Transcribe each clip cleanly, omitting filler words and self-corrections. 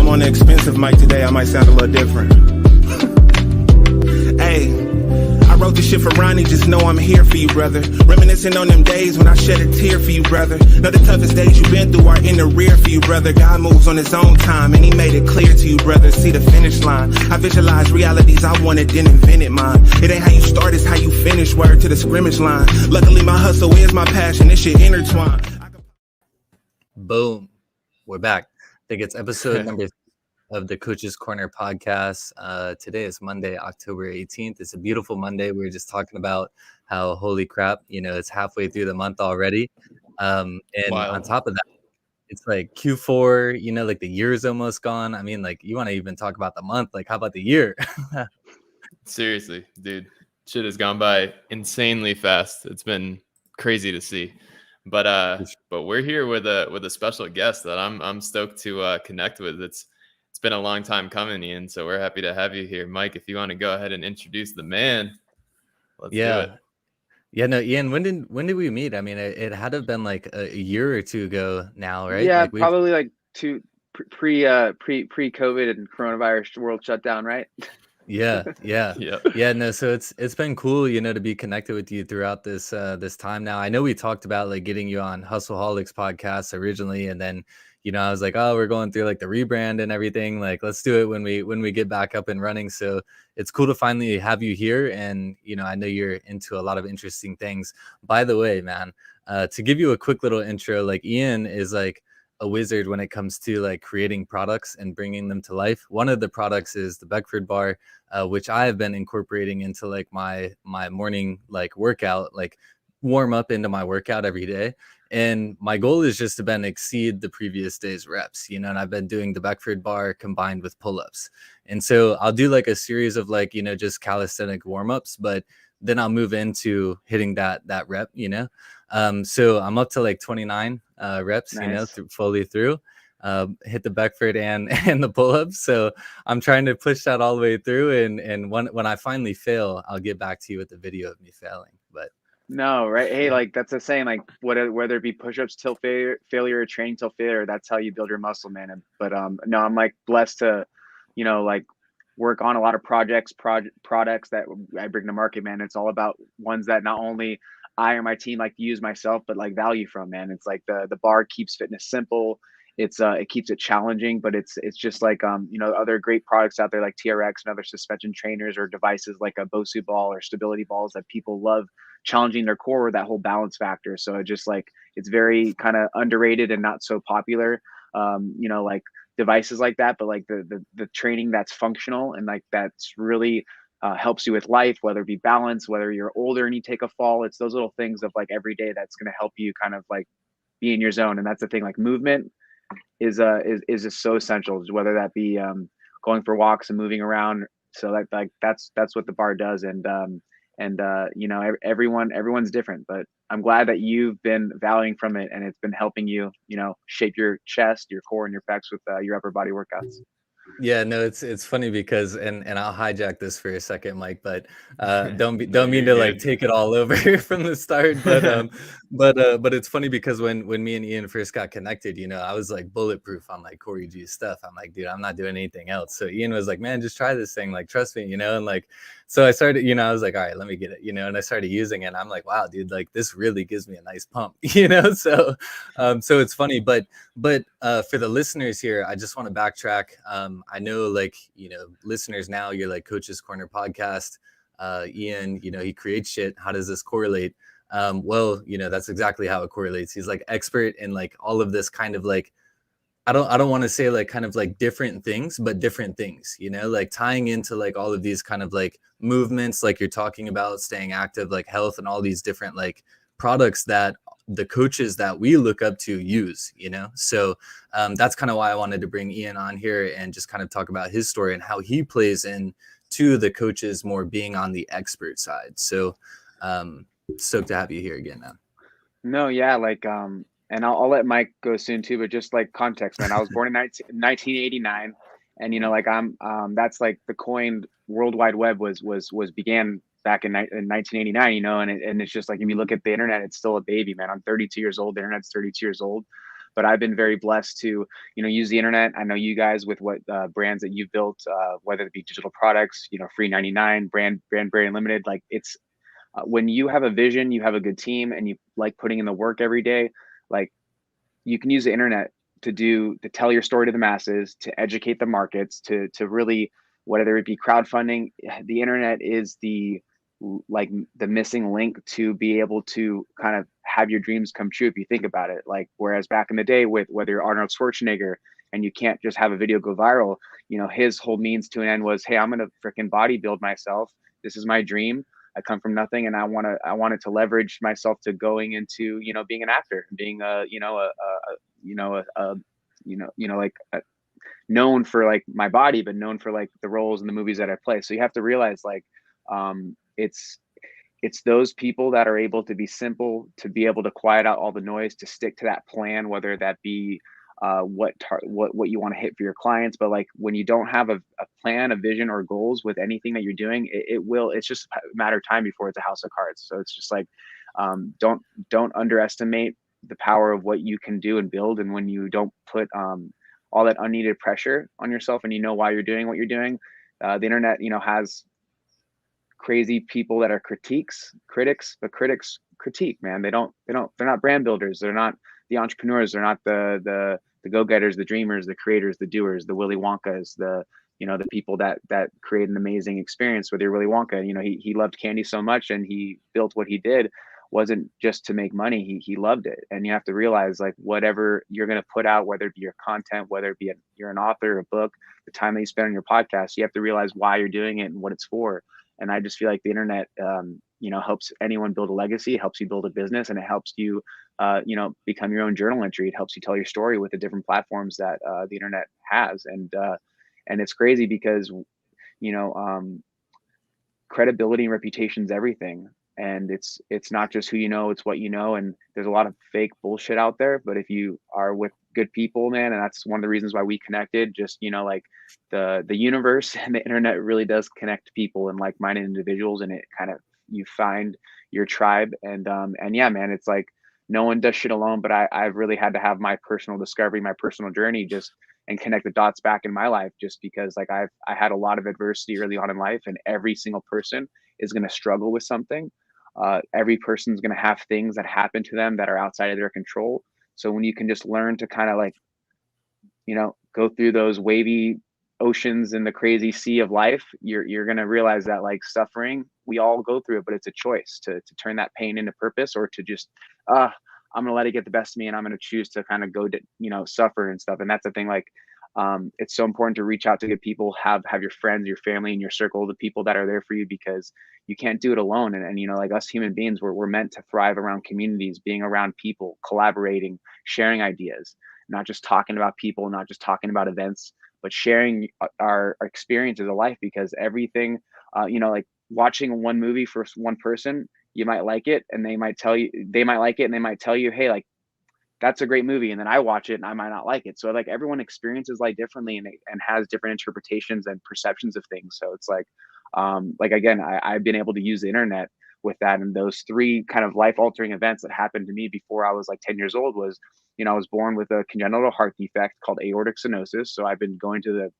I'm on the expensive mic today, I might sound a little different. Hey, I wrote this shit for Ronnie, just know I'm here for you, brother. Reminiscing on them days when I shed a tear for you, brother. Know the toughest days you've been through are in the rear for you, brother. God moves on his own time, and he made it clear to you, brother. See the finish line. I visualize realities I wanted, then invented mine. It ain't how you start, it's how you finish. Word to the scrimmage line. Luckily, my hustle is my passion. This shit intertwined. Boom. We're back. I think it's episode number of the Coach's Corner podcast. Today is Monday, October 18th. It's a beautiful Monday. We were just talking about how, holy crap, it's halfway through the month already. And Wild. On top of that, it's like Q4, like the year's almost gone. I mean, like, you want to even talk about the month? Like, how about the year? Seriously, dude, shit has gone by insanely fast. It's been crazy to see. But we're here with a special guest that I'm stoked to connect with. It's been a long time coming, Ian. So we're happy to have you here, Mike. If you want to go ahead and introduce the man, let's do it. Yeah, no, Ian. When did we meet? I mean, it had to have been like a year or two ago now, right? Yeah, like probably like pre-COVID and coronavirus world shutdown, right? Yeah. No, so it's been cool, to be connected with you throughout this time now. I know we talked about like getting you on Hustleaholics podcast originally, and then I was like, oh, we're going through like the rebrand and everything. Like, let's do it when we get back up and running. So it's cool to finally have you here, and I know you're into a lot of interesting things. By the way, man, to give you a quick little intro, like Ian is like a wizard when it comes to like creating products and bringing them to life. One of the products is the Beckford bar, which I have been incorporating into like my morning like workout, like warm up into my workout every day. And my goal is just to then exceed the previous day's reps, and I've been doing the Beckford bar combined with pull-ups. And so I'll do like a series of like, just calisthenic warm-ups, but then I'll move into hitting that rep, so I'm up to like 29 reps, Nice. fully through, hit the Beckford and the pull-ups. So I'm trying to push that all the way through. And when I finally fail, I'll get back to you with the video of me failing. But No, right? Hey, like that's the saying, like whether it be push-ups till failure or training till failure, that's how you build your muscle, man. But no, I'm like blessed to, like work on a lot of products that I bring to market, man. It's all about ones that not only I or my team like to use myself, but like value from, man. It's like the bar keeps fitness simple. It keeps it challenging, but it's just like other great products out there like TRX and other suspension trainers or devices like a Bosu ball or stability balls that people love challenging their core with that whole balance factor. So it just like it's very kind of underrated and not so popular. Like devices like that, but like the training that's functional and like that's really helps you with life, whether it be balance, whether you're older and you take a fall. It's those little things of like every day that's going to help you kind of like be in your zone. And that's the thing, like movement is just so essential, whether that be going for walks and moving around. So that's what the bar does. And everyone's different, but I'm glad that you've been valuing from it and it's been helping you, shape your chest, your core, and your pecs with your upper body workouts. Yeah, no, it's funny because and I'll hijack this for a second, Mike, but don't mean to like take it all over from the start, but it's funny because when me and Ian first got connected, I was like bulletproof on like Corey G's stuff. I'm like, dude, I'm not doing anything else. So Ian was like, man, just try this thing, like trust me, and like so I started, I was like, all right, let me get it, and I started using it. And I'm like, wow, dude, like this really gives me a nice pump, so it's funny, but for the listeners here, I just want to backtrack. I know like, listeners now, you're like Coach's Corner podcast. Ian, he creates shit. How does this correlate? Well, that's exactly how it correlates. He's like expert in like all of this kind of like, I don't want to say like kind of like different things, but different things, like tying into like all of these kind of like movements, like you're talking about staying active, like health and all these different like products that the coaches that we look up to use, so that's kind of why I wanted to bring Ian on here and just kind of talk about his story and how he plays in to the coaches more being on the expert side. So stoked to have you here again, man. No, yeah, like and I'll let Mike go soon too, but just like context, man, I was born in 1989, and like I'm that's like the coined World Wide Web was began back in 1989, and it's just like, if you look at the internet, it's still a baby, man. I'm 32 years old. The internet's 32 years old. but I've been very blessed to, use the internet. I know you guys with what brands that you've built, whether it be digital products, free 99, brand very limited. Like it's when you have a vision, you have a good team, and you like putting in the work every day. Like you can use the internet to tell your story to the masses, to educate the markets, to really, whether it be crowdfunding. The internet is the missing link to be able to kind of have your dreams come true, if you think about it. Like whereas back in the day, with whether you're Arnold Schwarzenegger and you can't just have a video go viral, his whole means to an end was, hey, I'm gonna freaking bodybuild myself. This is my dream. I come from nothing, and I wanted to leverage myself to going into, being an actor, being known for like my body, but known for like the roles in the movies that I play. So you have to realize like, it's those people that are able to be simple, to be able to quiet out all the noise, to stick to that plan, whether that be what you want to hit for your clients. But like when you don't have a plan, a vision, or goals with anything that you're doing, it's just a matter of time before it's a house of cards. So it's just like, don't underestimate the power of what you can do and build. And when you don't put all that unneeded pressure on yourself, and why you're doing what you're doing, the internet, has crazy people that are critics, but critics critique, man. They're not brand builders. They're not the entrepreneurs. They're not the go-getters, the dreamers, the creators, the doers, the Willy Wonkas, the people that create an amazing experience. Whether you're Willy Wonka, he loved candy so much, and he built what he did wasn't just to make money. He loved it. And you have to realize, like, whatever you're going to put out, whether it be your content, whether it be you're an author, a book, the time that you spend on your podcast, you have to realize why you're doing it and what it's for. And I just feel like the internet, helps anyone build a legacy, helps you build a business, and it helps you, become your own journal entry. It helps you tell your story with the different platforms that the internet has. And it's crazy because, credibility and reputation is everything. And it's not just who you know, it's what you know. And there's a lot of fake bullshit out there. But if you are with good people, man, and that's one of the reasons why we connected, just, like the universe and the internet really does connect people and like-minded individuals. And it kind of, you find your tribe. And yeah, man, it's like no one does shit alone. But I've really had to have my personal discovery, my personal journey, and connect the dots back in my life, just because like I had a lot of adversity early on in life, and every single person is going to struggle with something. Every person's going to have things that happen to them that are outside of their control. So when you can just learn to kind of like, go through those wavy oceans in the crazy sea of life, you're going to realize that like suffering, we all go through it, but it's a choice to turn that pain into purpose, or to just, I'm going to let it get the best of me, and I'm going to choose to kind of go to, suffer and stuff. And that's the thing, like, it's so important to reach out to good people, have your friends, your family, and your circle, the people that are there for you, because you can't do it alone. And like us human beings, we're meant to thrive around communities, being around people, collaborating, sharing ideas, not just talking about people, not just talking about events, but sharing our experiences of life. Because everything, like watching one movie for one person, you might like it, and they might like it, and they might tell you, hey, like, that's a great movie. And then I watch it and I might not like it. So like everyone experiences life differently, and has different interpretations and perceptions of things. So it's like again, I've been able to use the internet with that. And those three kind of life altering events that happened to me before I was like 10 years old was, I was born with a congenital heart defect called aortic stenosis. So I've been going to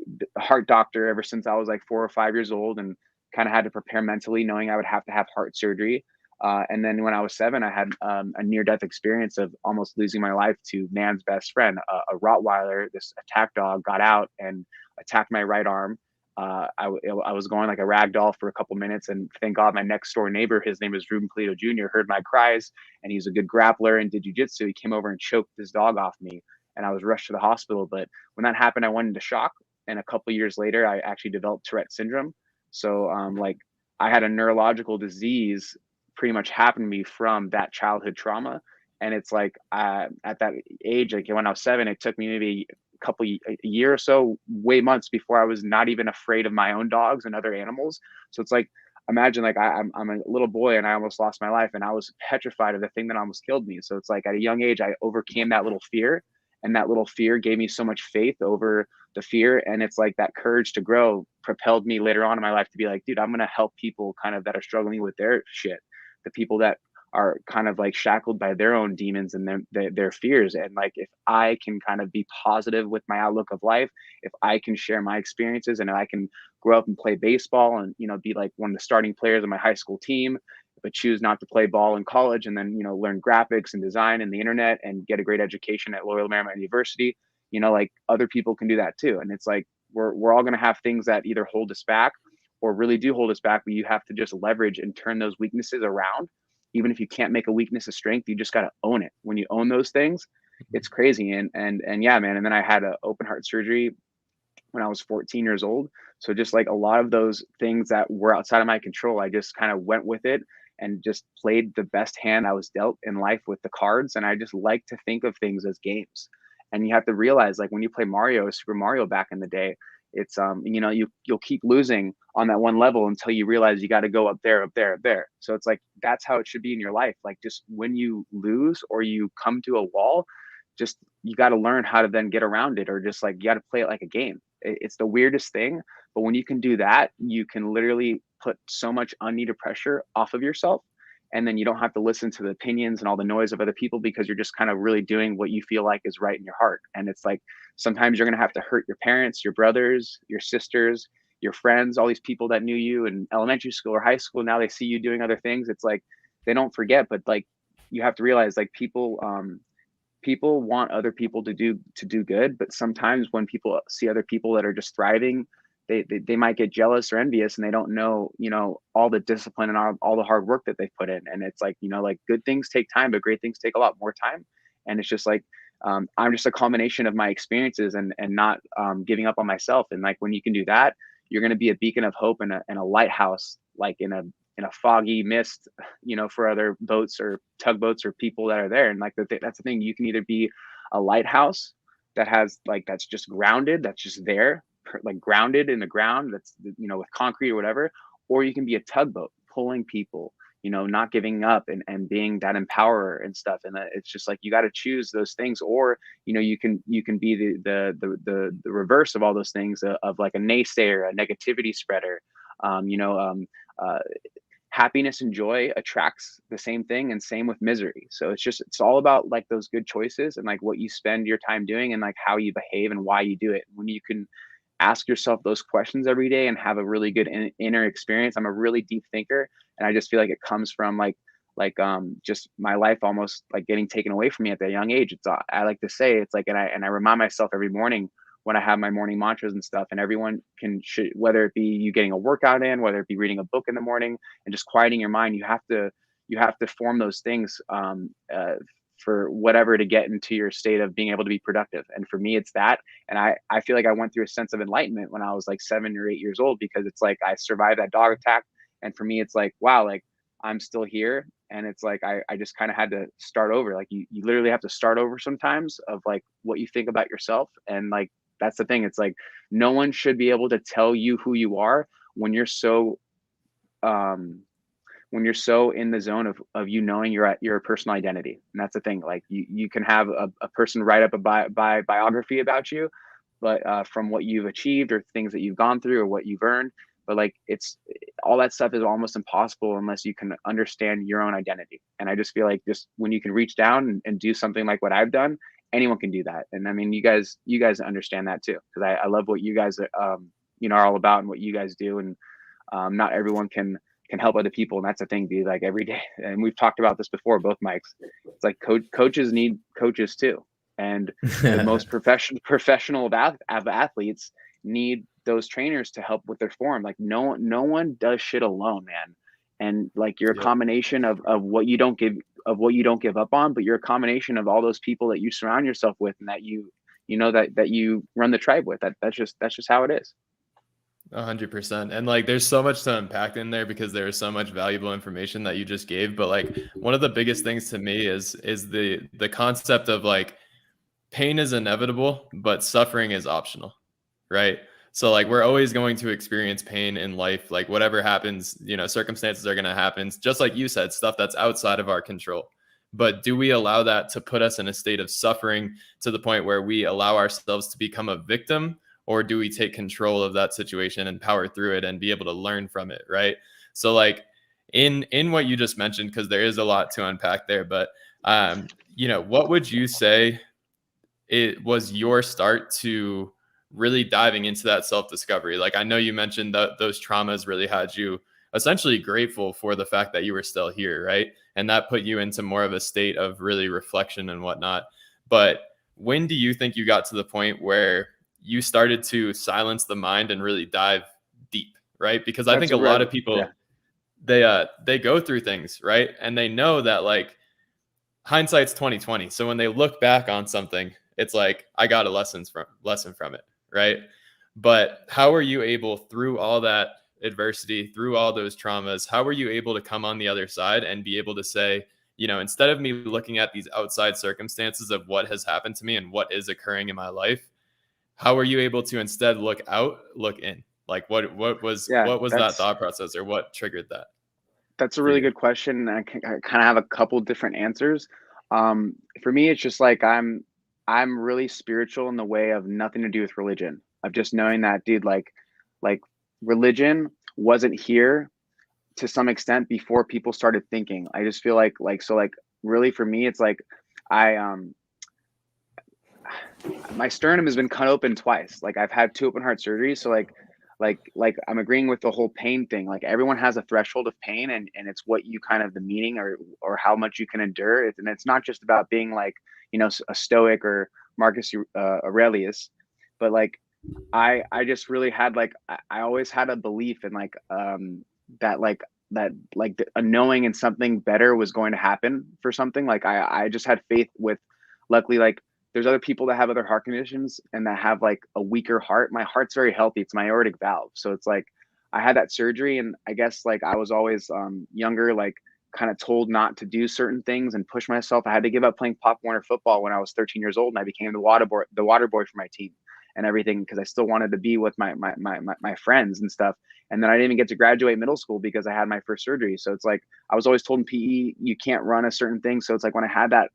the heart doctor ever since I was like 4 or 5 years old, and kind of had to prepare mentally, knowing I would have to have heart surgery. And then when I was 7, I had a near-death experience of almost losing my life to man's best friend. A Rottweiler, this attack dog, got out and attacked my right arm. I was going like a rag doll for a couple minutes, and thank God my next door neighbor, his name is Ruben Polito Jr., heard my cries, and he's a good grappler and did jiu-jitsu. He came over and choked this dog off me, and I was rushed to the hospital. But when that happened, I went into shock, and a couple years later, I actually developed Tourette syndrome. So like I had a neurological disease pretty much happened to me from that childhood trauma. And it's like at that age, like when I was 7, it took me maybe a year or so, months before I was not even afraid of my own dogs and other animals. So it's like, imagine like I'm a little boy and I almost lost my life, and I was petrified of the thing that almost killed me. So it's like at a young age, I overcame that little fear, and that little fear gave me so much faith over the fear. And it's like that courage to grow propelled me later on in my life to be like, dude, I'm going to help people kind of that are struggling with their shit. The people that are kind of like shackled by their own demons and their fears. And like, if I can kind of be positive with my outlook of life, if I can share my experiences, and if I can grow up and play baseball and, be like one of the starting players of my high school team, but choose not to play ball in college, and then, learn graphics and design and the internet and get a great education at Loyola Marymount University, like other people can do that too. And it's like, we're all going to have things that either hold us back or really do hold us back, but you have to just leverage and turn those weaknesses around. Even if you can't make a weakness a strength, you just got to own it. When you own those things, it's crazy. And yeah, man. And then I had an open heart surgery when I was 14 years old. So just like a lot of those things that were outside of my control, I just kind of went with it and just played the best hand I was dealt in life with the cards. And I just like to think of things as games. And you have to realize, like when you play Mario or Super Mario back in the day, it's you'll keep losing on that one level until you realize you got to go up there, up there, up there. So it's like, that's how it should be in your life. Like, just when you lose or you come to a wall, just, you got to learn how to then get around it, or just like, you got to play it like a game. It's the weirdest thing, but when you can do that, you can literally put so much unneeded pressure off of yourself. And then you don't have to listen to the opinions and all the noise of other people, because you're just kind of really doing what you feel like is right in your heart. And it's like, sometimes you're going to have to hurt your parents, your brothers, your sisters, your friends, all these people that knew you in elementary school or high school. Now they see you doing other things. It's like, they don't forget, but like, you have to realize, like, people want other people to do good. But sometimes when people see other people that are just thriving, they might get jealous or envious, and they don't know, all the discipline and all the hard work that they put in. And it's like, like, good things take time, but great things take a lot more time. And it's just like, I'm just a combination of my experiences and not giving up on myself. And like, when you can do that, you're going to be a beacon of hope and a lighthouse, like in a foggy mist, for other boats or tugboats or people that are there. And like, that's the thing. You can either be a lighthouse that has like, that's just grounded, that's just there, like grounded in the ground, that's, with concrete or whatever, or you can be a tugboat pulling people, not giving up and being that empowerer and stuff. And it's just like, you got to choose those things. Or, you can be the reverse of all those things, of like a naysayer, a negativity spreader. Happiness and joy attracts the same thing, and same with misery. So it's all about like those good choices and like what you spend your time doing, and like how you behave and why you do it. When you can ask yourself those questions every day and have a really good inner experience. I'm a really deep thinker, and I just feel like it comes from just my life almost like getting taken away from me at that young age. It's I like to say, it's like, and I remind myself every morning when I have my morning mantras and stuff, and everyone should, whether it be you getting a workout in, whether it be reading a book in the morning and just quieting your mind, you have to form those things for whatever to get into your state of being able to be productive. And for me, it's that. And I feel like I went through a sense of enlightenment when I was like 7 or 8 years old, because it's like, I survived that dog attack. And for me, it's like, wow, like I'm still here. And it's like, I just kind of had to start over. Like you literally have to start over sometimes, of like what you think about yourself. And like, that's the thing. It's like, no one should be able to tell you who you are when you're so in the zone of knowing your personal identity. And that's the thing. Like you can have a person write up a biography about you, but from what you've achieved or things that you've gone through or what you've earned, but like, it's all that stuff is almost impossible unless you can understand your own identity. And I just feel like, just when you can reach down and do something like what I've done, anyone can do that. And I mean, you guys understand that too, because I love what you guys are all about and what you guys do. And not everyone can help other people. And that's the thing, dude, like every day. And we've talked about this before, both mics. It's like coaches need coaches too. And the most professional of athletes need those trainers to help with their form. Like no one does shit alone, man. And like, you're a combination of what you don't give up on, but you're a combination of all those people that you surround yourself with, and that that you run the tribe with. That's just how it is. 100%. And like, there's so much to unpack in there, because there is so much valuable information that you just gave. But like, one of the biggest things to me is the concept of like, pain is inevitable, but suffering is optional, right? So like, we're always going to experience pain in life. Like whatever happens, circumstances are going to happen. Just like you said, stuff that's outside of our control. But do we allow that to put us in a state of suffering to the point where we allow ourselves to become a victim? Or do we take control of that situation and power through it and be able to learn from it, right? So like, in what you just mentioned, because there is a lot to unpack there, but you know, what would you say it was your start to really diving into that self-discovery? Like, I know you mentioned that those traumas really had you essentially grateful for the fact that you were still here, right? And that put you into more of a state of really reflection and whatnot. But when do you think you got to the point where you started to silence the mind and really dive deep, right? Because I think a lot of people, they go through things, right? And they know that, like, hindsight's 2020. So when they look back on something, it's like, I got a lesson from it, right? But how are you able, through all that adversity, through all those traumas, how were you able to come on the other side and be able to say, you know, instead of me looking at these outside circumstances of what has happened to me and what is occurring in my life, how are you able to instead look out, look in? Like, what was that thought process, or what triggered that? That's a really good question. I kind of have a couple different answers. For me, it's just like I'm really spiritual in the way of nothing to do with religion. Of just knowing that, dude, like religion wasn't here to some extent before people started thinking. I just feel like really for me, it's like my sternum has been cut open twice. Like, I've had 2 open heart surgeries. So like I'm agreeing with the whole pain thing. Like, everyone has a threshold of pain, and it's what you kind of, the meaning or how much you can endure. And it's not just about being like, you know, a stoic or Marcus Aurelius, but like I just really had like, I always had a belief in like that a knowing and something better was going to happen for something. Like I just had faith with, luckily, like there's other people that have other heart conditions and that have like a weaker heart. My heart's very healthy. It's my aortic valve. So it's like I had that surgery, and I guess like I was always younger, like kind of told not to do certain things and push myself. I had to give up playing Pop Warner football when I was 13 years old, and I became the water boy for my team and everything, because I still wanted to be with my friends and stuff. And then I didn't even get to graduate middle school because I had my first surgery. So it's like I was always told in PE you can't run a certain thing. So it's like when I had that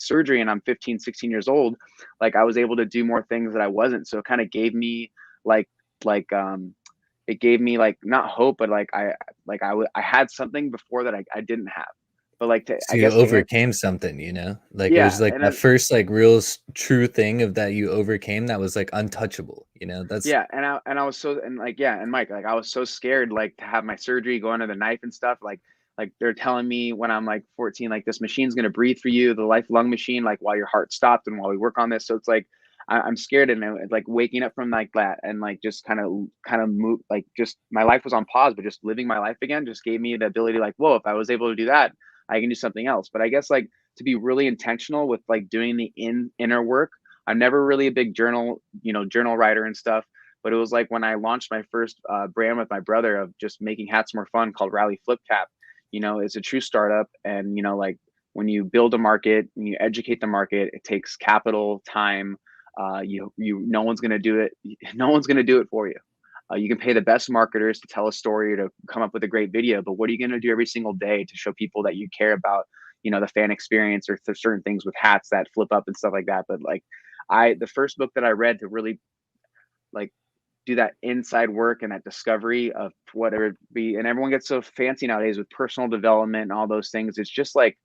surgery and I'm 15, 16 years old, like I was able to do more things that I wasn't. So it kind of gave me it gave me like not hope, but like I had something before that I didn't have. But like So I you guess overcame something, you know, like it yeah, was like and that then, first like real true thing of that you overcame that was like untouchable, you know. That's yeah, and I was so, and like, yeah, and Mike, like I was so scared like to have my surgery, go under the knife and stuff. Like they're telling me when I'm like 14, like this machine's gonna breathe for you, the life lung machine, like while your heart stopped and while we work on this. So it's like I'm scared, and like waking up from like that and like just kind of move, like just my life was on pause, but just living my life again just gave me the ability, like, whoa, if I was able to do that, I can do something else. But I guess like to be really intentional with like doing the inner work. I'm never really a big journal writer and stuff, but it was like when I launched my first brand with my brother of just making hats more fun called Rally Flip Cap. You know, it's a true startup, and you know, like when you build a market and you educate the market, it takes capital, time. No one's gonna do it. No one's gonna do it for you. You can pay the best marketers to tell a story or to come up with a great video, but what are you gonna do every single day to show people that you care about, you know, the fan experience or certain things with hats that flip up and stuff like that? But like, the first book that I read to really like do that inside work and that discovery of whatever it be, and everyone gets so fancy nowadays with personal development and all those things. It's just like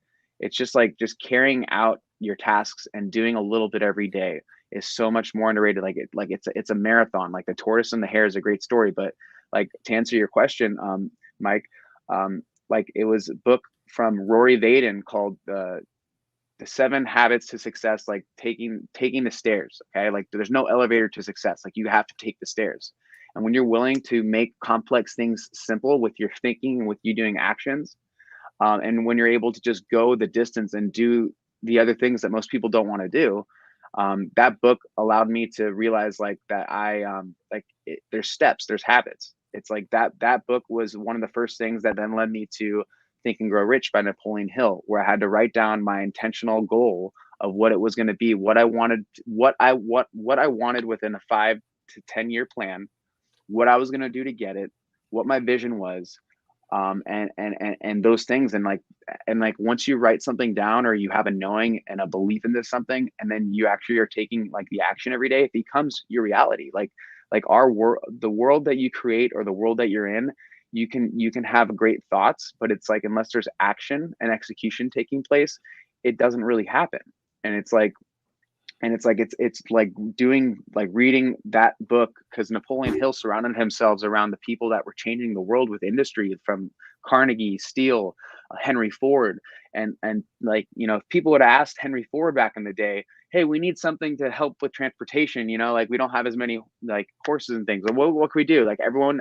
just carrying out your tasks and doing a little bit every day is so much more underrated. Like it's a marathon. Like the tortoise and the hare is a great story, but like to answer your question, Mike, like it was a book from Rory Vaden called the 7 habits to success, like taking the stairs. Okay, like there's no elevator to success. Like you have to take the stairs. And when you're willing to make complex things simple with your thinking and with you doing actions, and when you're able to just go the distance and do the other things that most people don't want to do, that book allowed me to realize like that there's steps, there's habits. It's like that book was one of the first things that then led me to Think and Grow Rich by Napoleon Hill, where I had to write down my intentional goal of what it was going to be, what I wanted within a 5 to 10 year plan, what I was going to do to get it, what my vision was, and those things. And like once you write something down or you have a knowing and a belief into something, and then you actually are taking like the action every day, it becomes your reality. Like the world that you create or the world that you're in you can have great thoughts, but it's like, unless there's action and execution taking place, it doesn't really happen. And it's like, it's like reading that book, because Napoleon Hill surrounded himself around the people that were changing the world with industry, from Carnegie, Steele, Henry Ford. And like, you know, if people would have asked Henry Ford back in the day, hey, we need something to help with transportation, you know, like, we don't have as many like horses and things, what can we do? Like, everyone,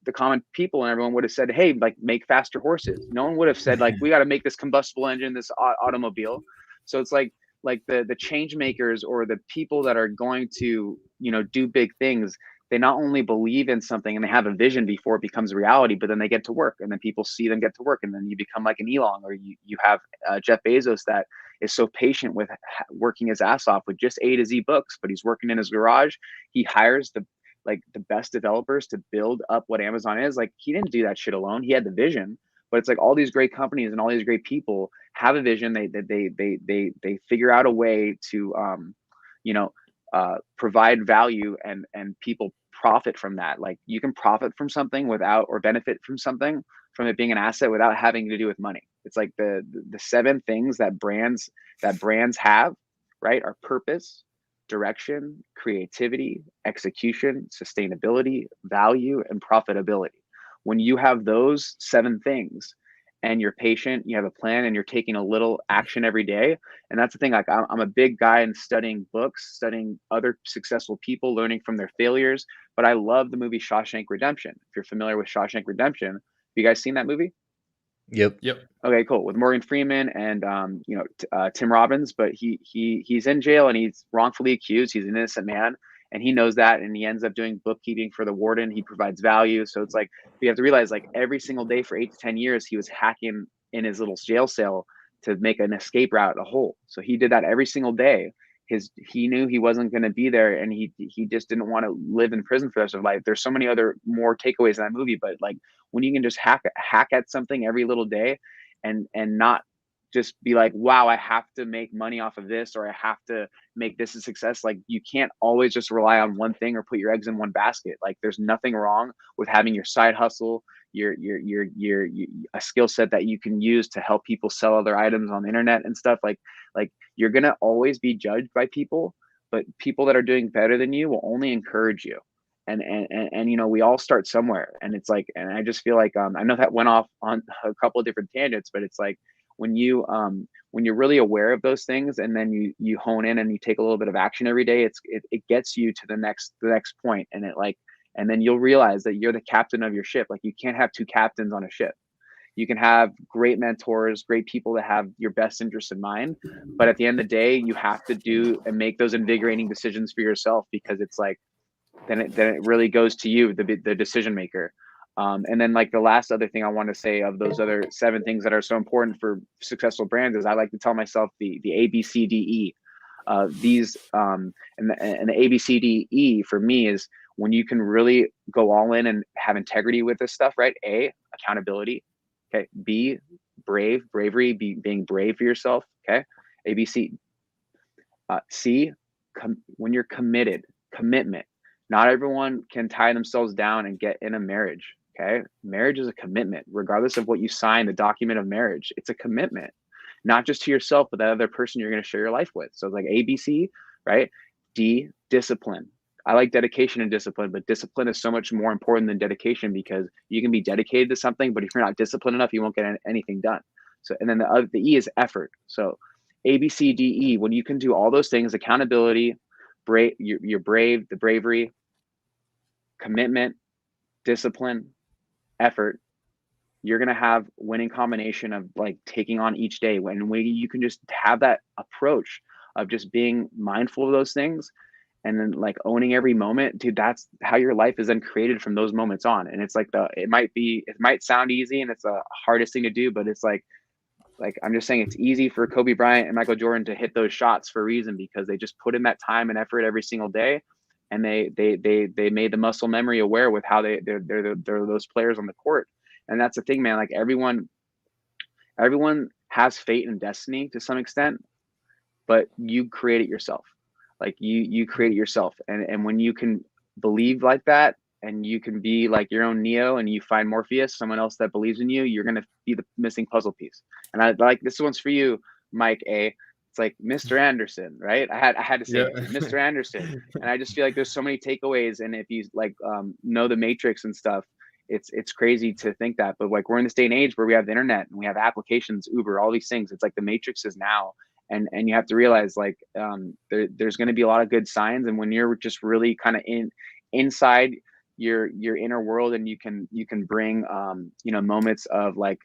the common people and everyone would have said, hey, like, make faster horses. No one would have said, like, we got to make this combustible engine, this automobile. So it's like the change makers, or the people that are going to, you know, do big things, they not only believe in something and they have a vision before it becomes reality, but then they get to work, and then people see them get to work, and then you become like an Elon, or you have Jeff Bezos, that is so patient with working his ass off with just A to Z books, but he's working in his garage. He hires the best developers to build up what Amazon is. Like, he didn't do that shit alone. He had the vision. But it's like, all these great companies and all these great people have a vision. They figure out a way to you know, provide value, and people profit from that. Like, you can profit from something without, or benefit from something, from it being an asset, without having to do with money. It's like the 7 things that brands have, right, are purpose, direction, creativity, execution, sustainability, value, and profitability. When you have those 7 things, and you're patient, you have a plan, and you're taking a little action every day. And that's the thing. Like, I'm a big guy in studying books, studying other successful people, learning from their failures. But I love the movie Shawshank Redemption. If you're familiar with Shawshank Redemption, have you guys seen that movie? Yep. Okay, cool. With Morgan Freeman and you know, Tim Robbins. But he's in jail, and he's wrongfully accused. He's an innocent man, and he knows that, and he ends up doing bookkeeping for the warden. He provides value. So it's like, you have to realize, like, every single day for 8 to 10 years, he was hacking in his little jail cell to make an escape route, a hole. So he did that every single day. He knew he wasn't going to be there, and he just didn't want to live in prison for the rest of his life. There's so many other more takeaways in that movie, but like, when you can just hack at something every little day, and not just be like, wow, I have to make money off of this, or I have to make this a success. Like, you can't always just rely on one thing or put your eggs in one basket. Like, there's nothing wrong with having your side hustle, your a skill set that you can use to help people sell other items on the internet and stuff. Like you're going to always be judged by people, but people that are doing better than you will only encourage you. And you know, we all start somewhere. And it's like, and I just feel like, I know that went off on a couple of different tangents, but it's like, when you're really aware of those things, and then you hone in and you take a little bit of action every day, it gets you to the next point. And then you'll realize that you're the captain of your ship. Like, you can't have 2 captains on a ship. You can have great mentors, great people that have your best interests in mind, but at the end of the day, you have to do and make those invigorating decisions for yourself, because it's like, then it really goes to you, the decision maker. And then, like, the last other thing I want to say of those other 7 things that are so important for successful brands is, I like to tell myself the ABCDE. These and the ABCDE for me is when you can really go all in and have integrity with this stuff, right? A, accountability. Okay. B, bravery, being brave for yourself. Okay. ABC. C, when you're committed, commitment. Not everyone can tie themselves down and get in a marriage. Okay. Marriage is a commitment, regardless of what you sign, the document of marriage. It's a commitment, not just to yourself, but that other person you're going to share your life with. So it's like ABC, right? D, discipline. I like dedication and discipline, but discipline is so much more important than dedication, because you can be dedicated to something, but if you're not disciplined enough, you won't get anything done. So, and then the E is effort. So ABCDE, when you can do all those things, accountability, you're brave, the bravery, commitment, discipline, effort, you're going to have winning combination of like taking on each day. When you can just have that approach of just being mindful of those things, and then like owning every moment, dude, that's how your life is then created from those moments on. And it's like it might sound easy, and it's the hardest thing to do, but it's like I'm just saying, it's easy for Kobe Bryant and Michael Jordan to hit those shots for a reason, because they just put in that time and effort every single day. And they made the muscle memory aware with how they're those players on the court. And that's the thing, man. Like, everyone has fate and destiny to some extent, but you create it yourself. Like, you create it yourself. And when you can believe like that, and you can be like your own Neo, and you find Morpheus, someone else that believes in you, you're gonna be the missing puzzle piece. And I like, this one's for you, Mike A. It's like Mr. Anderson, right? I had to say Yeah. it, Mr. Anderson. And I just feel like there's so many takeaways. And if you like know the Matrix and stuff, it's crazy to think that. But like, we're in this day and age where we have the internet and we have applications, Uber, all these things. It's like the Matrix is now. And you have to realize like there's going to be a lot of good signs. And when you're just really kind of inside your inner world, and you can bring moments of like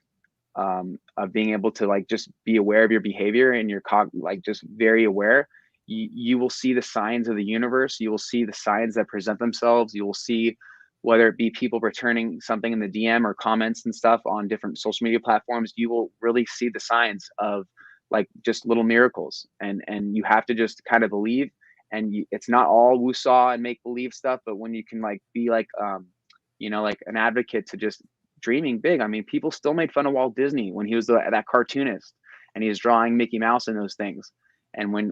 of being able to like just be aware of your behavior, and your like just very aware, you will see the signs of the universe. You will see the signs that present themselves. You will see whether it be people returning something in the DM or comments and stuff on different social media platforms. You will really see the signs of like just little miracles, and you have to just kind of believe. And it's not all woo-saw and make believe stuff, but when you can like be like like an advocate to just dreaming big. I mean, people still made fun of Walt Disney when he was that cartoonist and he was drawing Mickey Mouse and those things. And when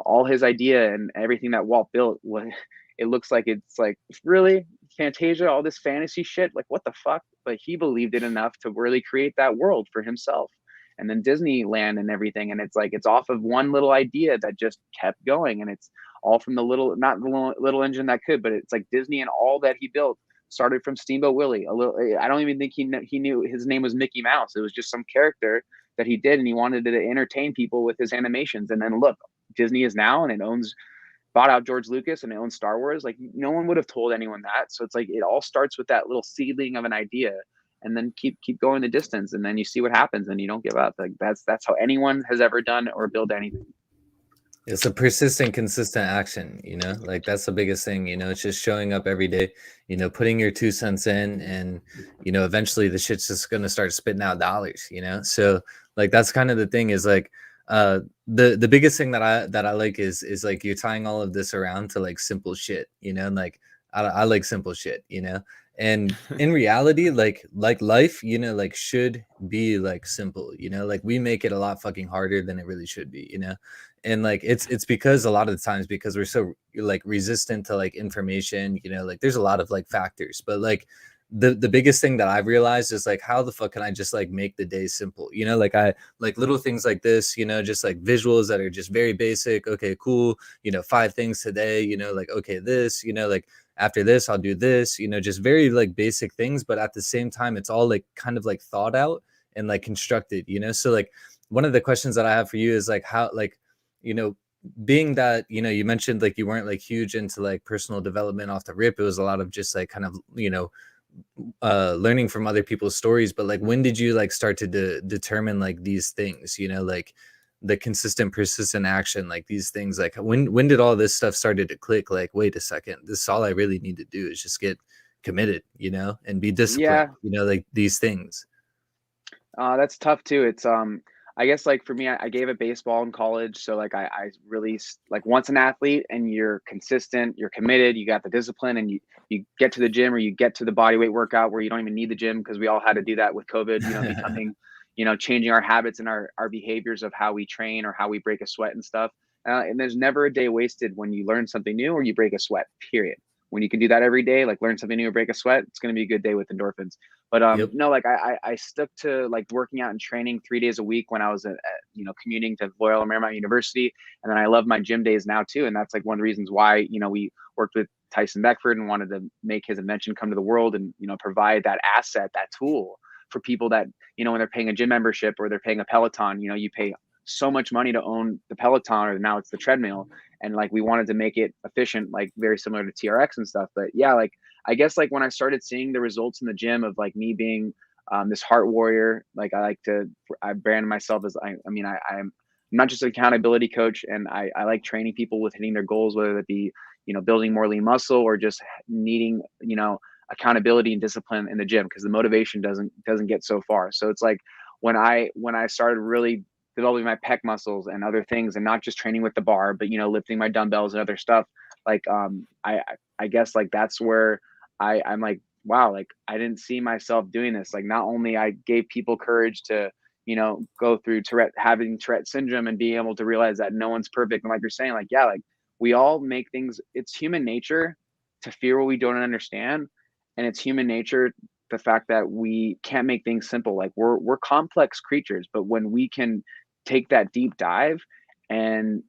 all his idea and everything that Walt built, it looks like it's like, really Fantasia, all this fantasy shit, like what the fuck? But he believed it enough to really create that world for himself. And then Disneyland and everything, and it's like it's off of one little idea that just kept going, and it's all from the not the little engine that could, but it's like Disney and all that he built started from Steamboat Willie. I don't even think he knew his name was Mickey Mouse. It was just some character that he did, and he wanted to entertain people with his animations. And then look, Disney is now, and it bought out George Lucas, and it owns Star Wars. Like no one would have told anyone that. So it's like it all starts with that little seedling of an idea, and then keep going the distance, and then you see what happens, and you don't give up. Like that's how anyone has ever done or built anything. It's a persistent, consistent action, like that's the biggest thing, it's just showing up every day, putting your 2 cents in, and, eventually the shit's just going to start spitting out dollars, So like, that's kind of the thing is like, the biggest thing that I like is like, you're tying all of this around to like simple shit, like I like simple shit, and in reality, like life, like should be like simple, like we make it a lot fucking harder than it really should be, and like it's because a lot of the times because we're so like resistant to like information, like there's a lot of like factors, but like the biggest thing that I've realized is like, how the fuck can I just like make the day simple, like I like little things like this, just like visuals that are just very basic. Okay, cool, 5 things today, like okay, this, like after this I'll do this, just very like basic things, but at the same time it's all like kind of like thought out and like constructed, so like one of the questions that I have for you is like, how like being that you mentioned like you weren't like huge into like personal development off the rip, it was a lot of just like kind of learning from other people's stories, but like when did you like start to determine like these things, like the consistent persistent action, like these things, like when did all this stuff started to click, like wait a second, this is all I really need to do is just get committed, and be disciplined, like these things? That's tough too. It's I guess like for me, I gave it baseball in college. So like I really like once an athlete and you're consistent, you're committed, you got the discipline, and you get to the gym or you get to the body weight workout where you don't even need the gym, because we all had to do that with COVID, becoming, changing our habits and our behaviors of how we train or how we break a sweat and stuff. And there's never a day wasted when you learn something new or you break a sweat, period. When you can do that every day, like learn something new or break a sweat, it's going to be a good day with endorphins. But no, like I stuck to like working out and training 3 days a week when I was at commuting to Loyola Marymount University, and then I love my gym days now too. And that's like one of the reasons why we worked with Tyson Beckford and wanted to make his invention come to the world, and provide that asset, that tool for people that when they're paying a gym membership or they're paying a Peloton, you pay so much money to own the Peloton, or now it's the treadmill. And like we wanted to make it efficient, like very similar to TRX and stuff. But yeah, like I guess like when I started seeing the results in the gym of like me being this heart warrior, like I brand myself as I'm not just an accountability coach, and I like training people with hitting their goals, whether it be building more lean muscle or just needing accountability and discipline in the gym, because the motivation doesn't get so far. So it's like when I started really developing my pec muscles and other things, and not just training with the bar, but lifting my dumbbells and other stuff, like I guess like that's where I'm like, wow, like I didn't see myself doing this. Like not only I gave people courage to go through having Tourette syndrome and being able to realize that no one's perfect, and like you're saying, like yeah, like we all make things, it's human nature to fear what we don't understand. And it's human nature, the fact that we can't make things simple. Like we're complex creatures, but when we can take that deep dive and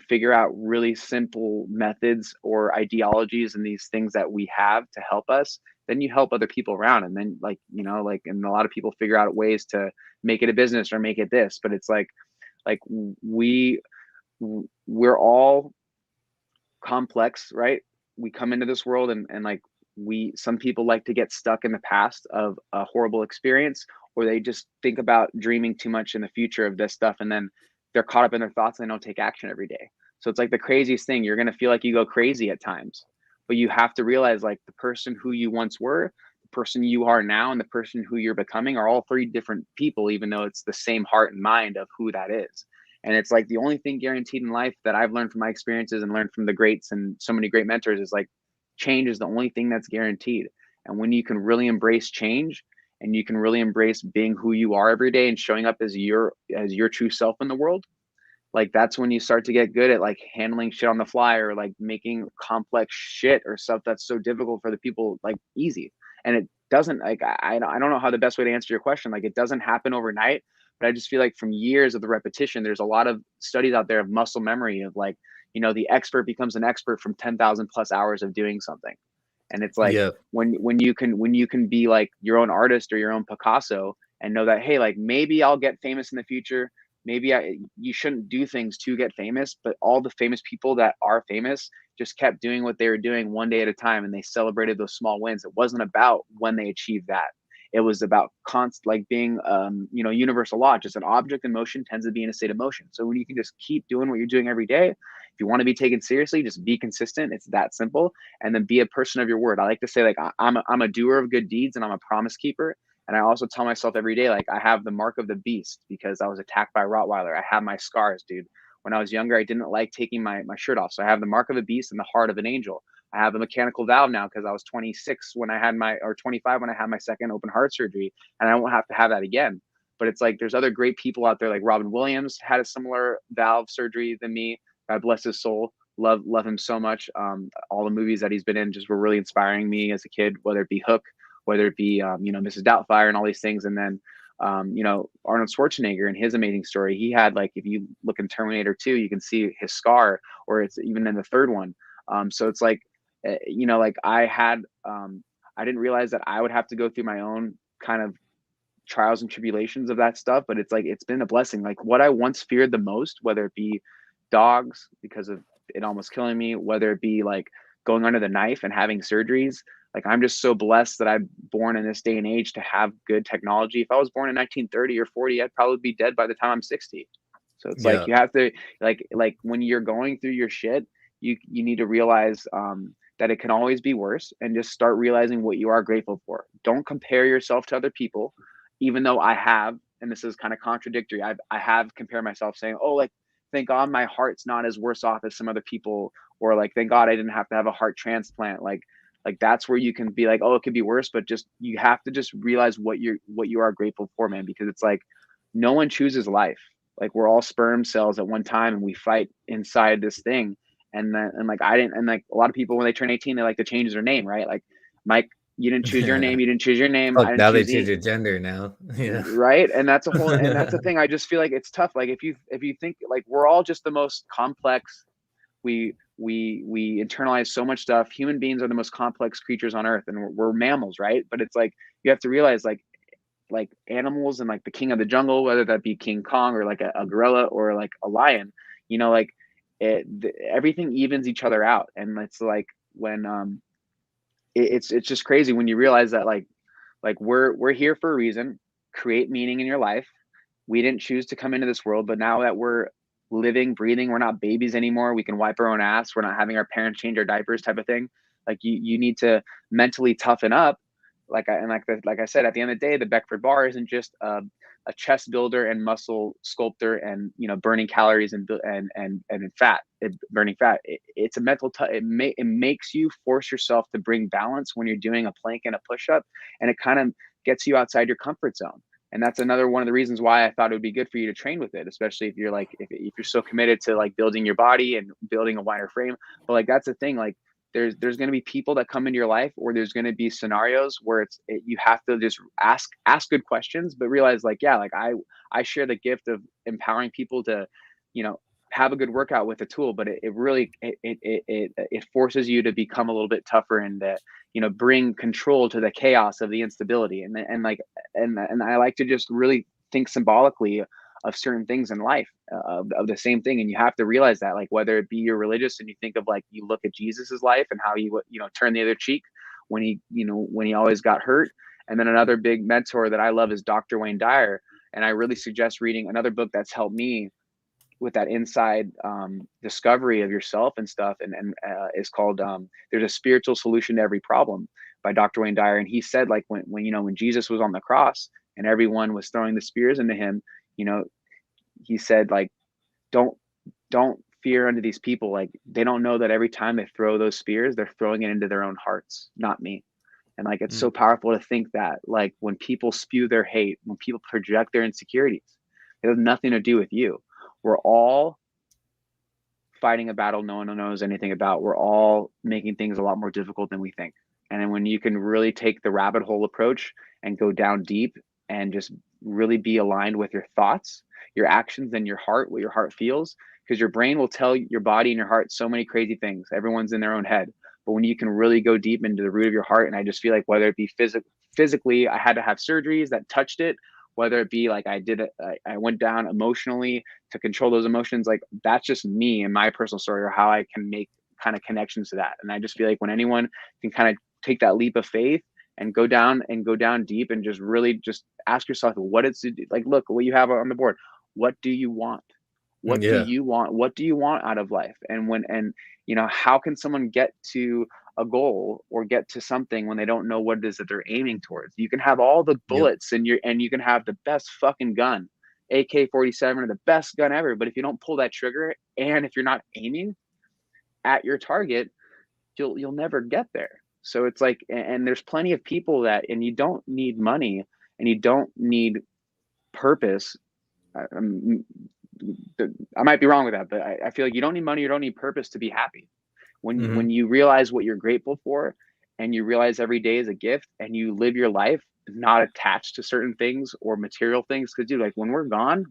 figure out really simple methods or ideologies and these things that we have to help us, then you help other people around. And then like, you know, like, and a lot of people figure out ways to make it a business or make it this, but it's like we're all complex, right? We come into this world and like some people like to get stuck in the past of a horrible experience, or they just think about dreaming too much in the future of this stuff, and then they're caught up in their thoughts and they don't take action every day. So it's like the craziest thing. You're going to feel like you go crazy at times, but you have to realize like the person who you once were, the person you are now, and the person who you're becoming are all three different people, even though it's the same heart and mind of who that is. And it's like the only thing guaranteed in life that I've learned from my experiences and learned from the greats and so many great mentors is like change is the only thing that's guaranteed. And when you can really embrace change and you can really embrace being who you are every day and showing up as your true self in the world, like that's when you start to get good at like handling shit on the fly, or like making complex shit or stuff that's so difficult for the people like easy. And it doesn't, like, I don't know how the best way to answer your question. Like it doesn't happen overnight, but I just feel like from years of the repetition, there's a lot of studies out there of muscle memory of like, you know, the expert becomes an expert from 10,000 plus hours of doing something. And it's like when you can be like your own artist or your own Picasso and know that, hey, like maybe I'll get famous in the future. Maybe you shouldn't do things to get famous, but all the famous people that are famous just kept doing what they were doing one day at a time, and they celebrated those small wins. It wasn't about when they achieved that. It was about like being, you know, universal law, just an object in motion tends to be in a state of motion. So when you can just keep doing what you're doing every day, if you want to be taken seriously, just be consistent. It's that simple. And then be a person of your word. I like to say, like, I'm a doer of good deeds and I'm a promise keeper. And I also tell myself every day, like, I have the mark of the beast because I was attacked by a Rottweiler. I have my scars, dude. When I was younger, I didn't like taking my shirt off. So I have the mark of a beast and the heart of an angel. I have a mechanical valve now because I was 26 when I had or 25 when I had my second open heart surgery, and I won't have to have that again. But it's like, there's other great people out there, like Robin Williams had a similar valve surgery than me. God bless his soul. Love him so much. All the movies that he's been in just were really inspiring me as a kid, whether it be Hook, whether it be, you know, Mrs. Doubtfire and all these things. And then, you know, Arnold Schwarzenegger and his amazing story. He had, like, if you look in Terminator 2, you can see his scar, or it's even in the third one. So it's like, you know, like I didn't realize that I would have to go through my own kind of trials and tribulations of that stuff, but it's like, it's been a blessing. Like what I once feared the most, whether it be dogs because of it almost killing me, whether it be like going under the knife and having surgeries, like I'm just so blessed that I'm born in this day and age to have good technology. If I was born in 1930 or 40, I'd probably be dead by the time I'm 60. So it's like, you have to like when you're going through your shit, you need to realize that it can always be worse, and just start realizing what you are grateful for. Don't compare yourself to other people, even though I have, and this is kind of contradictory, I have compared myself saying, oh, like, thank God my heart's not as worse off as some other people, or like, thank God I didn't have to have a heart transplant. Like that's where you can be like, oh, it could be worse, but just, you have to just realize what you are grateful for, man, because it's like, no one chooses life. Like we're all sperm cells at one time, and we fight inside this thing. And like I didn't, and like a lot of people when they turn 18, they like to change their name, right? Like, Mike, you didn't choose your name. You didn't choose your name. Fuck, now they choose your gender now. Yeah. Right. And that's and that's the thing. I just feel like it's tough. Like if you think like we're all just the most complex, we internalize so much stuff. Human beings are the most complex creatures on earth, and we're mammals, right? But it's like, you have to realize like animals and like the king of the jungle, whether that be King Kong or like a gorilla or like a lion, you know, like everything evens each other out. And it's like when it's just crazy when you realize that like we're here for a reason. Create meaning in your life. We didn't choose to come into this world, but now that we're living, breathing, we're not babies anymore. We can wipe our own ass. We're not having our parents change our diapers type of thing. Like you need to mentally toughen up. Like I said, at the end of the day, the Beckford Bar isn't just a chest builder and muscle sculptor and, you know, burning calories and fat, burning fat. It's a mental it makes you force yourself to bring balance when you're doing a plank and a push-up, and it kind of gets you outside your comfort zone. And that's another one of the reasons why I thought it would be good for you to train with it, especially if you're like, if you're so committed to like building your body and building a wider frame. But like, that's the thing, like there's going to be people that come into your life, or there's going to be scenarios where you have to just ask good questions, but realize like, yeah, like I share the gift of empowering people to, you know, have a good workout with a tool, but it really it forces you to become a little bit tougher and that, you know, bring control to the chaos of the instability. And like and I like to just really think symbolically of certain things in life, of the same thing. And you have to realize that, like, whether it be you're religious and you think of like, you look at Jesus's life and how he, you know, turned the other cheek when he, you know, when he always got hurt. And then another big mentor that I love is Dr. Wayne Dyer. And I really suggest reading another book that's helped me with that inside discovery of yourself and stuff. And is called There's a Spiritual Solution to Every Problem by Dr. Wayne Dyer. And he said, like, when you know, when Jesus was on the cross and everyone was throwing the spears into him, you know, he said, like, don't fear unto these people. Like, they don't know that every time they throw those spears, they're throwing it into their own hearts, not me. And like, it's so powerful to think that, like, when people spew their hate, when people project their insecurities, it has nothing to do with you. We're all fighting a battle no one knows anything about. We're all making things a lot more difficult than we think. And then when you can really take the rabbit hole approach and go down deep and just really be aligned with your thoughts, your actions, and your heart, what your heart feels, because your brain will tell your body and your heart so many crazy things. Everyone's in their own head. But when you can really go deep into the root of your heart, and I just feel like whether it be physically, I had to have surgeries that touched it, whether it be like I went down emotionally to control those emotions, like that's just me and my personal story, or how I can make kind of connections to that. And I just feel like when anyone can kind of take that leap of faith and go down deep and just really just ask yourself what it's like, look what you have on the board. What do you want? What do you want? What do you want out of life? And you know, how can someone get to a goal or get to something when they don't know what it is that they're aiming towards? You can have all the bullets and you can have the best fucking gun, AK-47, or the best gun ever, but if you don't pull that trigger and if you're not aiming at your target, you'll never get there. So it's like, and there's plenty of people that, and you don't need money and you don't need purpose. I might be wrong with that, but I feel like you don't need money, you don't need purpose to be happy. When you realize what you're grateful for, and you realize every day is a gift, and you live your life not attached to certain things or material things. Because dude, like when we're gone,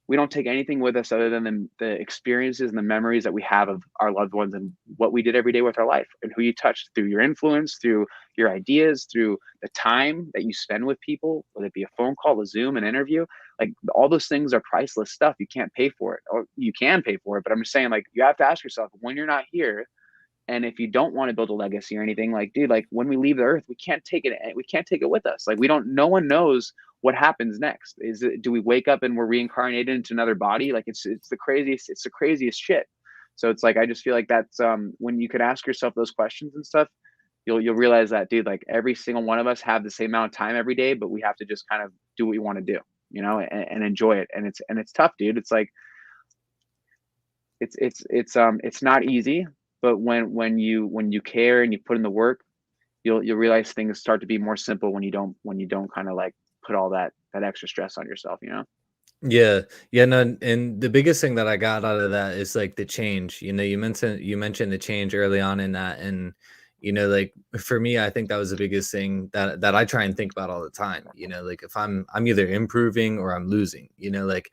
we don't take anything with us other than the experiences and the memories that we have of our loved ones and what we did every day with our life and who you touched through your influence, through your ideas, through the time that you spend with people, whether it be a phone call, a Zoom, an interview. Like all those things are priceless stuff. You can't pay for it, or you can pay for it. But I'm just saying, like, you have to ask yourself when you're not here, and if you don't want to build a legacy or anything, like, dude, like when we leave the earth, we can't take it with us. Like no one knows what happens next. Do we wake up and we're reincarnated into another body? Like it's the craziest shit. So it's like, I just feel like that's when you can ask yourself those questions and stuff, you'll realize that, dude, like every single one of us have the same amount of time every day, but we have to just kind of do what we want to do, you know, and enjoy it. And it's tough, dude. It's like it's not easy. But when you care and you put in the work, you'll realize things start to be more simple when you don't kind of like put all that extra stress on yourself, you know? Yeah, no, and the biggest thing that I got out of that is like the change. You know, you mentioned the change early on in that, and you know, like for me, I think that was the biggest thing that I try and think about all the time. You know, like if I'm either improving or I'm losing. You know, like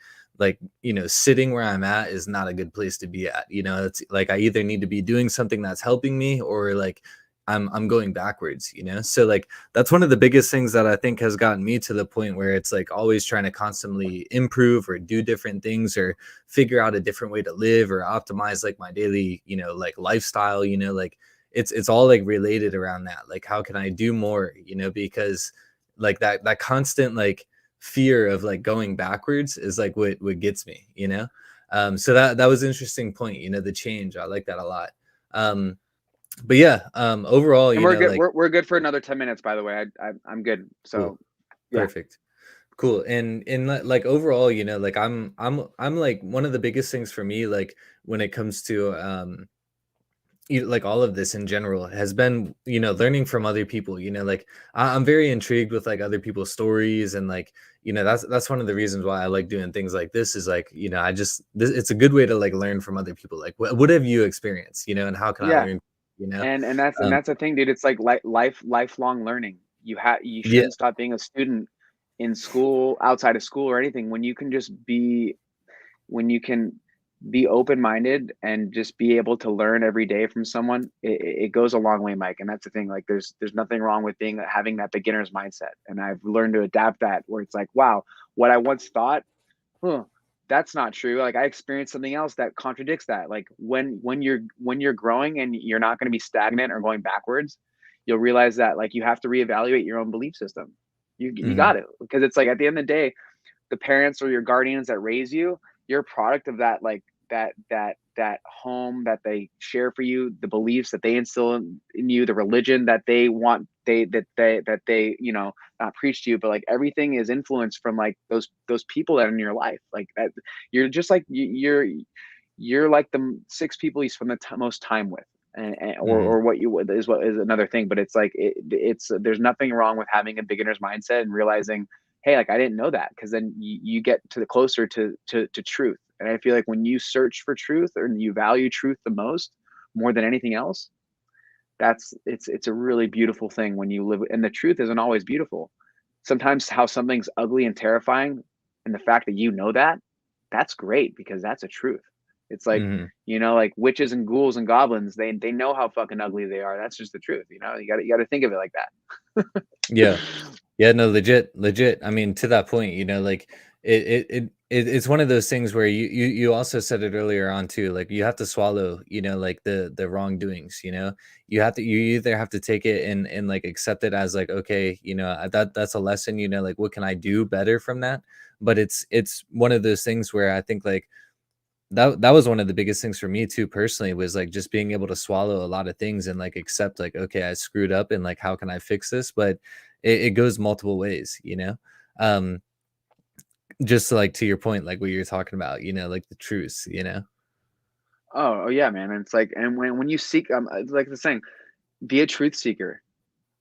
you know, sitting where I'm at is not a good place to be at. You know, it's like I either need to be doing something that's helping me, or like I'm going backwards, you know? So like that's one of the biggest things that I think has gotten me to the point where it's like always trying to constantly improve or do different things or figure out a different way to live or optimize like my daily, you know, like lifestyle, you know, like it's all like related around that. Like how can I do more, you know, because like that constant like fear of like going backwards is like what gets me, you know? So that was an interesting point, you know, the change. I like that a lot. But yeah, overall, and you we're know, good. like We're good for another 10 minutes, by the way. I'm good. So cool. Yeah. Perfect. Cool. And like overall, you know, like I'm like one of the biggest things for me, like when it comes to like all of this in general has been, you know, learning from other people. You know, like I'm very intrigued with like other people's stories, and like, you know, that's one of the reasons why I like doing things like this is like, you know, it's a good way to like learn from other people. Like what have you experienced, you know, and how can I learn you know? And Um, that's the thing, dude. It's like lifelong learning. You yeah, shouldn't stop being a student in school, outside of school or anything, when you can just be when you can be open-minded and just be able to learn every day from someone. It goes a long way, Mike. And that's the thing. Like there's nothing wrong with having that beginner's mindset. And I've learned to adapt that, where it's like, wow, what I once thought, huh, that's not true. Like I experienced something else that contradicts that. Like when you're growing and you're not going to be stagnant or going backwards, you'll realize that like you have to reevaluate your own belief system. You mhm, got it. Because it's like at the end of the day, the parents or your guardians that raise you, you're a product of that, like that home that they share for you, the beliefs that they instill in you, the religion that they want they not preach to you, but like everything is influenced from like those people that are in your life. Like that, you're just like you're like the six people you spend the most time with. mhm. Or what you would is what is another thing, but it's like it's there's nothing wrong with having a beginner's mindset and realizing, hey, like I didn't know that, because then you get to the closer to truth. And I feel like when you search for truth or you value truth the most, more than anything else, it's a really beautiful thing when you live. And the truth isn't always beautiful. Sometimes how something's ugly and terrifying, and the fact that you know that, that's great, because that's a truth. It's like, Mhm. like witches and ghouls and goblins, they know how fucking ugly they are. That's just the truth. You got to think of it like that. Yeah. Yeah, no, legit, legit. I mean, to that point, like it's one of those things where you also said it earlier on too. Like you have to swallow, like the wrongdoings. You either have to take it and like accept it as like, okay, that's a lesson. Like what can I do better from that? But it's one of those things where I think like that was one of the biggest things for me too personally, was like just being able to swallow a lot of things and like accept like, okay, I screwed up and like how can I fix this? But it goes multiple ways. um just like to your point, like what you're talking about, like the truths. Oh yeah, man. And it's like, and when you seek, it's like the saying, be a truth seeker.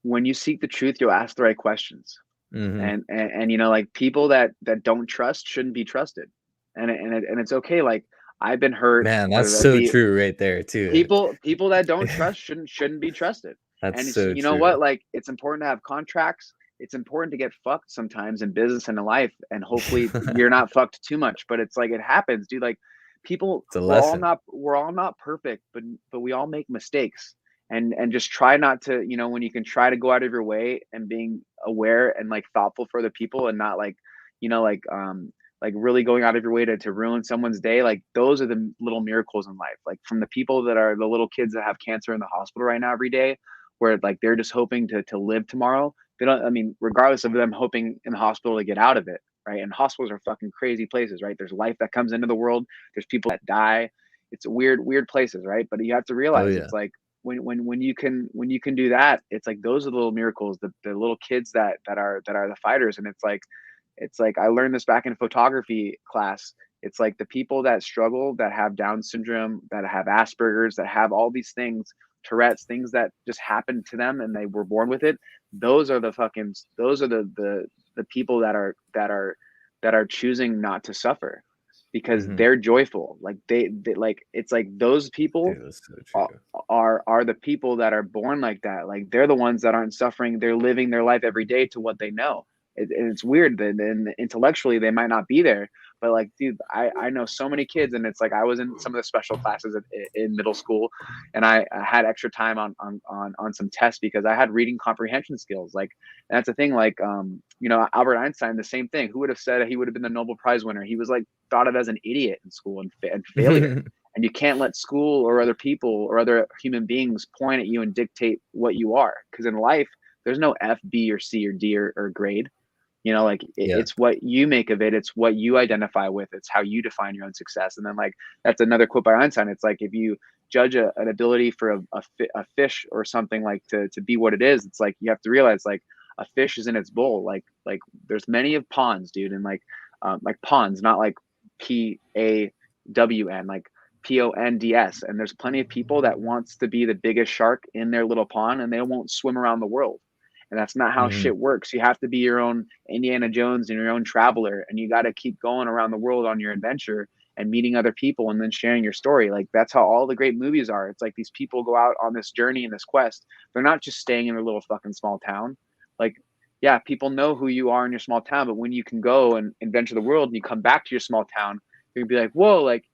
When you seek the truth, you'll ask the right questions. Hmm. And like people that don't trust shouldn't be trusted. And it's okay. Like I've been hurt, Man, that's whether that so be true right there too. people that don't trust shouldn't be trusted. That's And it's, so you know true. what, like it's important to have contracts. It's important to get fucked sometimes in business and in life, and hopefully you're not fucked too much, but it's like it happens, dude. Like people, It's a we're all lesson. not we're all not perfect, but we all make mistakes. And just try not to, when you can try to go out of your way and being aware and like thoughtful for other people, and not like, you know like um like really going out of your way to ruin someone's day. Like those are the little miracles in life, like from the people that are the little kids that have cancer in the hospital right now every day, where like they're just hoping to live tomorrow. They don't, I mean, regardless of them hoping in the hospital to get out of it, right? And hospitals are fucking crazy places, right? There's life that comes into the world, there's people that die. It's weird places, right? But you have to Oh realize, yeah. it's like when you can do that, it's like those are the little miracles, the little kids that are the fighters. And it's like I learned this back in photography class. It's like the people that struggle, that have Down syndrome, that have Asperger's, that have all these things, Tourette's, things that just happened to them and they were born with it. Those are the people that are choosing not to suffer, because Hmm. they're joyful. Like they like, it's like those people Dude, that's so are true. are the people that are born like that. Like they're the ones that aren't suffering. They're living their life every day to what they know. And it's weird that then intellectually they might not be there, but like, dude, I know so many kids, and it's like I was in some of the special classes in middle school, and I had extra time on some tests because I had reading comprehension skills. Like, and that's the thing. Like, Albert Einstein, the same thing. Who would have said he would have been the Nobel Prize winner? He was like thought of as an idiot in school and failure. And you can't let school or other people or other human beings point at you and dictate what you are. Because in life, there's no F, B, or C, or D, or grade. Like Yeah. it's what you make of it. It's what you identify with. It's how you define your own success. And then, like, that's another quote by Einstein. It's like, if you judge an ability for a fish or something, like to be what it is, it's like you have to realize, like, a fish is in its bowl. Like there's many of ponds, dude. And like ponds, not like PAWN, like PONDS. And there's plenty of people that wants to be the biggest shark in their little pond, and they won't swim around the world. And that's not how Hmm. shit works. You have to be your own Indiana Jones and your own traveler, and you got to keep going around the world on your adventure and meeting other people and then sharing your story. Like that's how all the great movies are. It's like these people go out on this journey and this quest. They're not just staying in their little fucking small town. Like, yeah, people know who you are in your small town, but when you can go and adventure the world and you come back to your small town, you're gonna be like, whoa, like,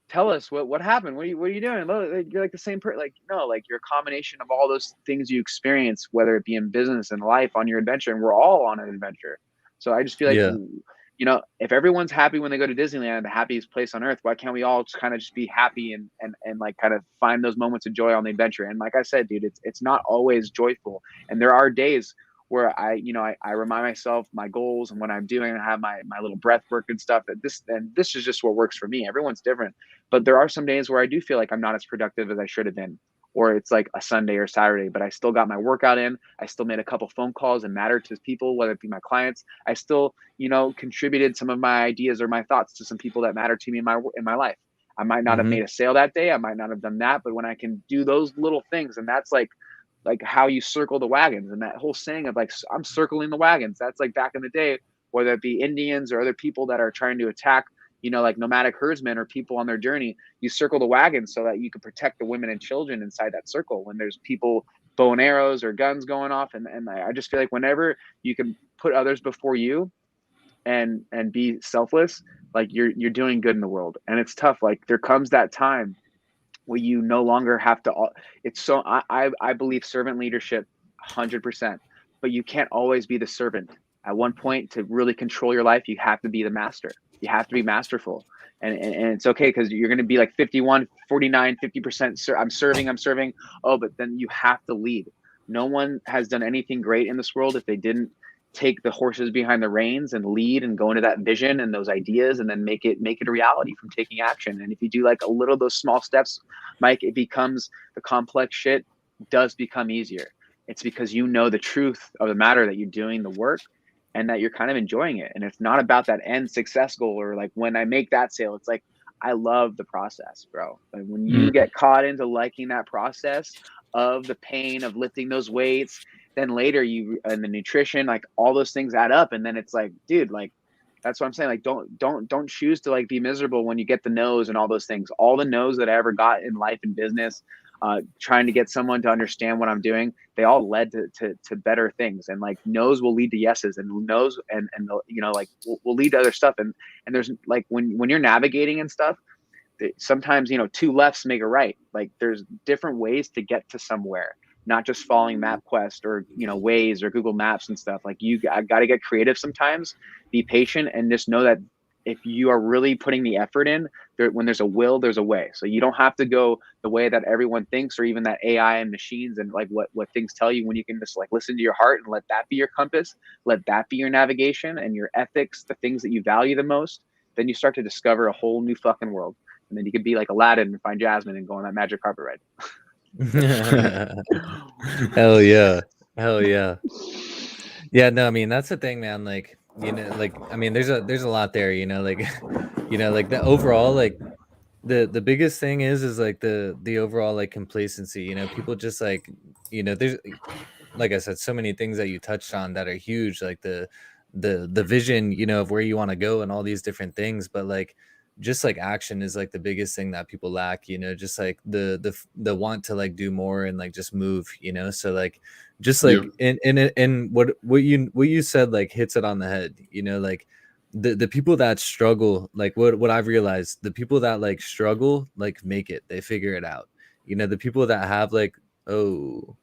tell us what happened. What are you doing? You're like the same person. Like, no, like you're a combination of all those things you experience, whether it be in business and life on your adventure. And we're all on an adventure. So I just feel like, Yeah. you know, if everyone's happy when they go to Disneyland, the happiest place on earth, why can't we all just kind of just be happy and like kind of find those moments of joy on the adventure? And like I said, dude, it's not always joyful. And there are days where I remind myself my goals and what I'm doing, and I have my little breath work and stuff, that this is just what works for me. Everyone's different. But there are some days where I do feel like I'm not as productive as I should have been, or it's like a Sunday or Saturday, but I still got my workout in. I still made a couple phone calls and mattered to people, whether it be my clients. I still, you know, contributed some of my ideas or my thoughts to some people that matter to me in my life. I might not have made a sale that day. I might not have done that, but when I can do those little things, and that's like how you circle the wagons, and that whole saying of like, I'm circling the wagons. That's like back in the day, whether it be Indians or other people that are trying to attack, you know, like nomadic herdsmen or people on their journey, you circle the wagons so that you can protect the women and children inside that circle when there's people, bow and arrows or guns going off. And I just feel like whenever you can put others before you and be selfless, like you're doing good in the world. And it's tough. Like there comes that time where you no longer have to, it's so, I believe servant leadership 100%, but you can't always be the servant. At one point, to really control your life, you have to be the master. You have to be masterful. And it's okay, because you're going to be like 51, 49, 50%. I'm serving. Oh, but then you have to lead. No one has done anything great in this world if they didn't take the horses behind the reins and lead and go into that vision and those ideas and then make it a reality from taking action. And if you do like a little of those small steps, Mike, it becomes, the complex shit does become easier. It's because you know the truth of the matter, that you're doing the work and that you're kind of enjoying it. And it's not about that end success goal or like when I make that sale. It's like, I love the process, bro. And when you get caught into liking that process of the pain of lifting those weights, then later and the nutrition, like all those things add up. And then it's like, dude, like, that's what I'm saying. Like, don't choose to like be miserable when you get the no's and all those things. All the no's that I ever got in life and business, trying to get someone to understand what I'm doing, they all led to better things. And like no's will lead to yeses, and no's and you know, like will lead to other stuff. And there's like when you're navigating and stuff, sometimes, you know, two lefts make a right. Like there's different ways to get to somewhere, not just following MapQuest or, you know, Waze or Google Maps and stuff. Like I got to get creative sometimes, be patient, and just know that if you are really putting the effort in, when there's a will, there's a way. So you don't have to go the way that everyone thinks, or even that AI and machines and like what things tell you, when you can just like listen to your heart and let that be your compass, let that be your navigation and your ethics, the things that you value the most. Then you start to discover a whole new fucking world. And then you could be like Aladdin and find Jasmine and go on that magic carpet ride. Hell yeah. Yeah, no, I mean, that's the thing, man. Like, you know, like, I mean, there's a lot there, you know, like, you know, like the overall, like the biggest thing is like the overall like complacency, you know, people just like, you know, there's, like I said, so many things that you touched on that are huge, like the vision, you know, of where you want to go and all these different things. But like, just like action is like the biggest thing that people lack, you know, just like the want to like do more and like just move, you know. So like just like and what you said like hits it on the head, you know, like the people that struggle, like what I've realized, the people that like struggle like make it, they figure it out, you know. The people that have like, oh,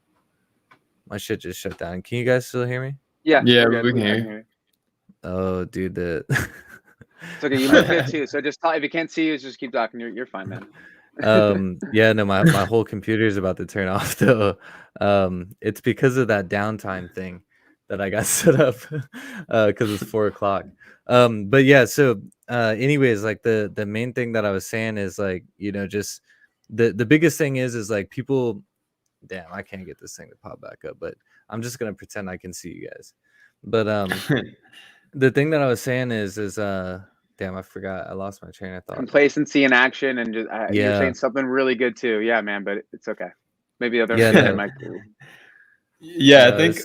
my shit just shut down. Can you guys still hear me? Yeah, we can hear you. Oh, dude, It's okay. You look good too. So just if you can't see you, just keep talking. You're fine, man. Yeah, no, my whole computer is about to turn off though. It's because of that downtime thing that I got set up because it's 4:00. But yeah, so anyways, like the main thing that I was saying is like, you know, just the biggest thing is like people, damn, I can't get this thing to pop back up, but I'm just gonna pretend I can see you guys. But the thing that I was saying is damn, I forgot. I lost my train of thought. Complacency and action, and just you're saying something really good too. Yeah, man, but it's okay. Maybe other Mike. Yeah, I think.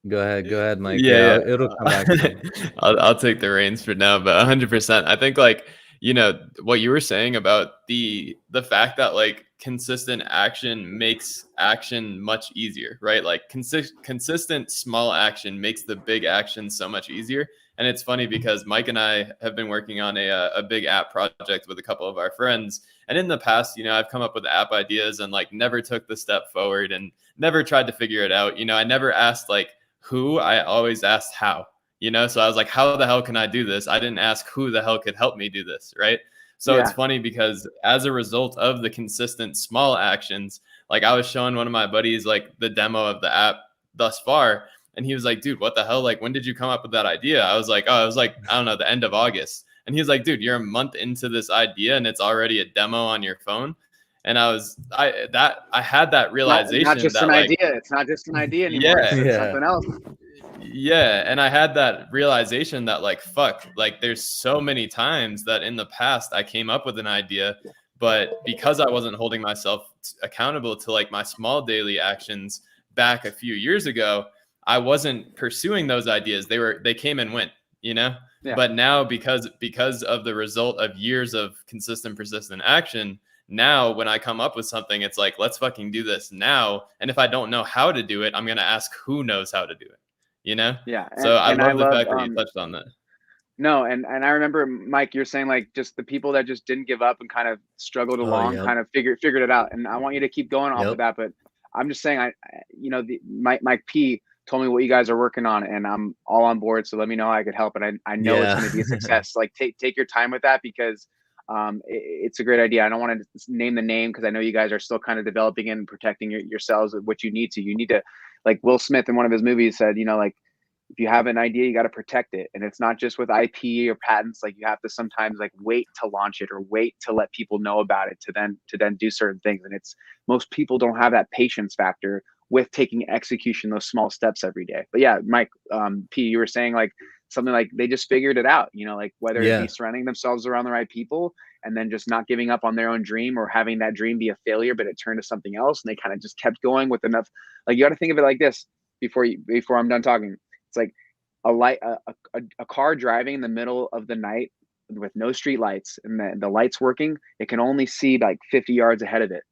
Go ahead, Mike. Yeah. It'll come back to me. I'll take the reins for now, but 100%. I think like you know, what you were saying about the fact that like consistent action makes action much easier, right? Like consistent small action makes the big action so much easier. And it's funny because Mike and I have been working on a big app project with a couple of our friends. And in the past, you know, I've come up with app ideas and like never took the step forward and never tried to figure it out. You know, I never asked like who, I always asked how. You know, so I was like, how the hell can I do this? I didn't ask who the hell could help me do this, right? So it's funny because as a result of the consistent small actions, like I was showing one of my buddies like the demo of the app thus far, and he was like, dude, what the hell? Like, when did you come up with that idea? I was like, oh, it was like, I don't know, the end of August. And he was like, dude, you're a month into this idea and it's already a demo on your phone. And I had that realization. Not just that, an like, idea. It's not just an idea anymore. It's something else. Yeah. And I had that realization that like, fuck, like there's so many times that in the past I came up with an idea, but because I wasn't holding myself accountable to like my small daily actions back a few years ago, I wasn't pursuing those ideas. They came and went, you know? Yeah. But now because of the result of years of consistent, persistent action, now when I come up with something, it's like, let's fucking do this now. And if I don't know how to do it, I'm going to ask who knows how to do it. You know? Yeah. So I love the fact that you touched on that. No, and I remember, Mike, you're saying like just the people that just didn't give up and kind of struggled along, kind of figured it out. And I want you to keep going off of that. But I'm just saying, Mike P told me what you guys are working on, and I'm all on board. So let me know how I could help. And I know it's going to be a success. Like take your time with that because it's a great idea. I don't want to name the name because I know you guys are still kind of developing and protecting yourselves with what you need to. You need to, like Will Smith in one of his movies said, you know, like if you have an idea, you got to protect it. And it's not just with IP or patents. Like you have to sometimes like wait to launch it or wait to let people know about it to then do certain things. And it's most people don't have that patience factor with taking execution, those small steps every day. But yeah, Mike, P, you were saying like something like they just figured it out, you know, like whether it be surrounding themselves around the right people and then just not giving up on their own dream or having that dream be a failure, but it turned to something else. And they kind of just kept going with enough. Like you got to think of it like this before I'm done talking. It's like a car driving in the middle of the night with no street lights and the lights working. It can only see like 50 yards ahead of it.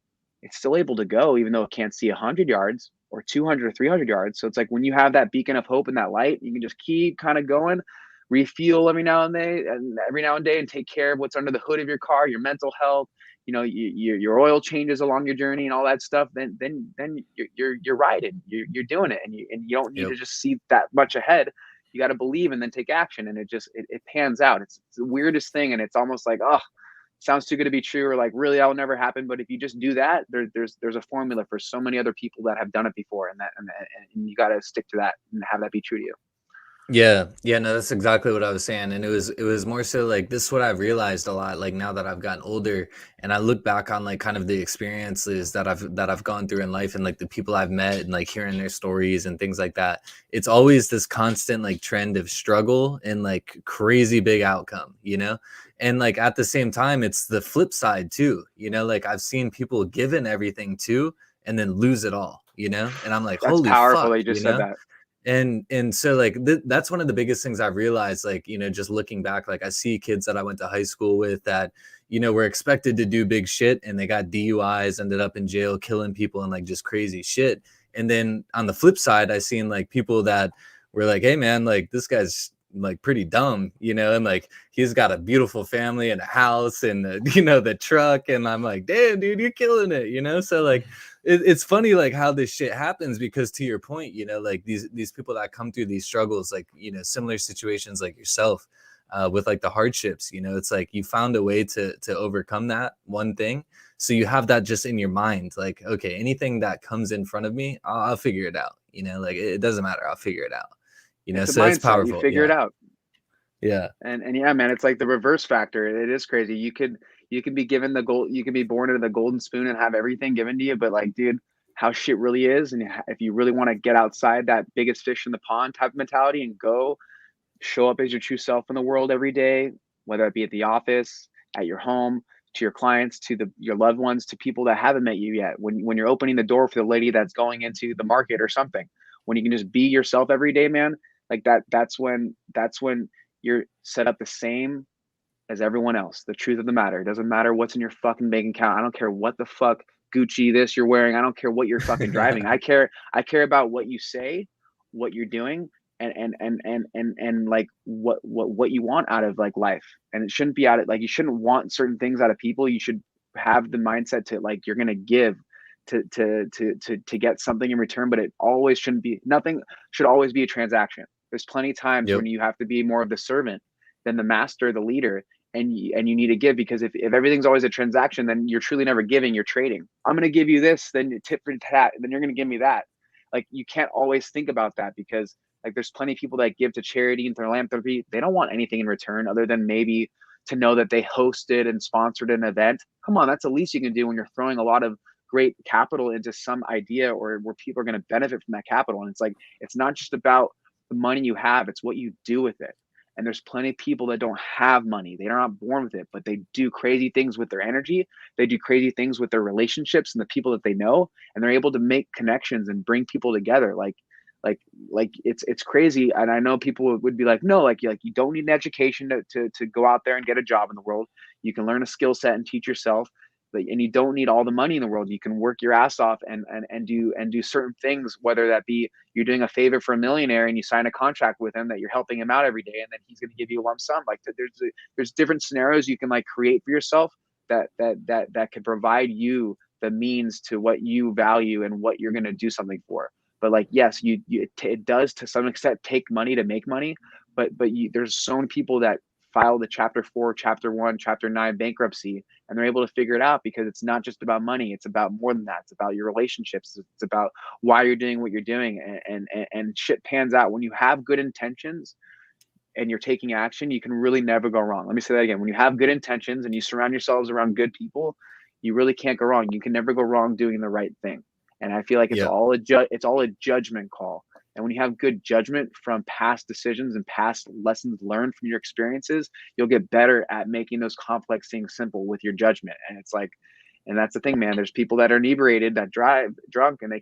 It's still able to go, even though it can't see 100 yards or 200 or 300 yards. So it's like when you have that beacon of hope and that light, you can just keep kind of going, refuel every now and then and take care of what's under the hood of your car, your mental health, you know, your oil changes along your journey and all that stuff. Then you're riding, you're doing it, and you don't need to just see that much ahead. You got to believe and then take action, and it pans out. It's the weirdest thing, and it's almost like, oh, sounds too good to be true, or like really that'll never happen. But if you just do that, there's a formula for so many other people that have done it before, and you got to stick to that and have that be true to you. Yeah, no, that's exactly what I was saying. And it was more so like this is what I've realized a lot, like now that I've gotten older and I look back on like kind of the experiences that I've gone through in life and like the people I've met and like hearing their stories and things like that. It's always this constant like trend of struggle and like crazy big outcome, you know? And like at the same time, it's the flip side too, you know, like I've seen people given everything too and then lose it all, you know? And I'm like, that's holy powerful fuck, that you just said that. And so like that's one of the biggest things I've realized, like, you know, just looking back, like I see kids that I went to high school with that, you know, were expected to do big shit and they got DUIs, ended up in jail, killing people and like just crazy shit. And then on the flip side, I seen like people that were like, hey man, like this guy's like pretty dumb, you know, and like he's got a beautiful family and a house and you know, the truck, and I'm like, damn dude, you're killing it, you know. So like it's funny like how this shit happens, because to your point, you know, like these people that come through these struggles, like, you know, similar situations like yourself, with like the hardships, you know, it's like you found a way to overcome that one thing. So you have that just in your mind, like, okay, anything that comes in front of me, I'll figure it out, you know, like it doesn't matter, I'll figure it out. You know, so it's powerful. You figure it out. Yeah. And yeah, man, it's like the reverse factor. It is crazy. You could be given the gold, you could be born into the golden spoon and have everything given to you. But like, dude, how shit really is. And if you really want to get outside that biggest fish in the pond type of mentality and go show up as your true self in the world every day, whether it be at the office, at your home, to your clients, to your loved ones, to people that haven't met you yet. When you're opening the door for the lady that's going into the market or something, when you can just be yourself every day, man, like that's when you're set up the same as everyone else. The truth of the matter. It doesn't matter what's in your fucking bank account. I don't care what the fuck Gucci this you're wearing. I don't care what you're fucking driving. I care about what you say, what you're doing, and like what you want out of like life. And it shouldn't be out of like, you shouldn't want certain things out of people. You should have the mindset to like, you're gonna give to get something in return, but it always shouldn't be, nothing should always be a transaction. There's plenty of times Yep. when you have to be more of the servant than the master, the leader, and you need to give, because if everything's always a transaction, then you're truly never giving, you're trading. I'm going to give you this, then you tip for tat, and then you're going to give me that. Like, you can't always think about that, because like there's plenty of people that give to charity and philanthropy. They don't want anything in return other than maybe to know that they hosted and sponsored an event. Come on, that's the least you can do when you're throwing a lot of great capital into some idea, or where people are going to benefit from that capital. And it's like, it's not just about the money you have, it's what you do with it. And there's plenty of people that don't have money. They're not born with it, but they do crazy things with their energy. They do crazy things with their relationships and the people that they know, and they're able to make connections and bring people together. Like it's crazy. And I know people would be like, no, like you don't need an education to go out there and get a job in the world. You can learn a skill set and teach yourself. And you don't need all the money in the world. You can work your ass off and do certain things, whether that be you're doing a favor for a millionaire and you sign a contract with him that you're helping him out every day, and then he's going to give you a lump sum. Like there's different scenarios you can like create for yourself that can provide you the means to what you value and what you're going to do something for. But like, yes, it does to some extent take money to make money, but there's so many people that file the chapter 4, chapter 1, chapter 9 bankruptcy, and they're able to figure it out, because it's not just about money. It's about more than that. It's about your relationships. It's about why you're doing what you're doing, and shit pans out. When you have good intentions and you're taking action, you can really never go wrong. Let me say that again. When you have good intentions and you surround yourselves around good people, you really can't go wrong. You can never go wrong doing the right thing. And I feel like it's all a judgment call. And when you have good judgment from past decisions and past lessons learned from your experiences, you'll get better at making those complex things simple with your judgment. And it's like, and that's the thing, man. There's people that are inebriated, that drive drunk, and they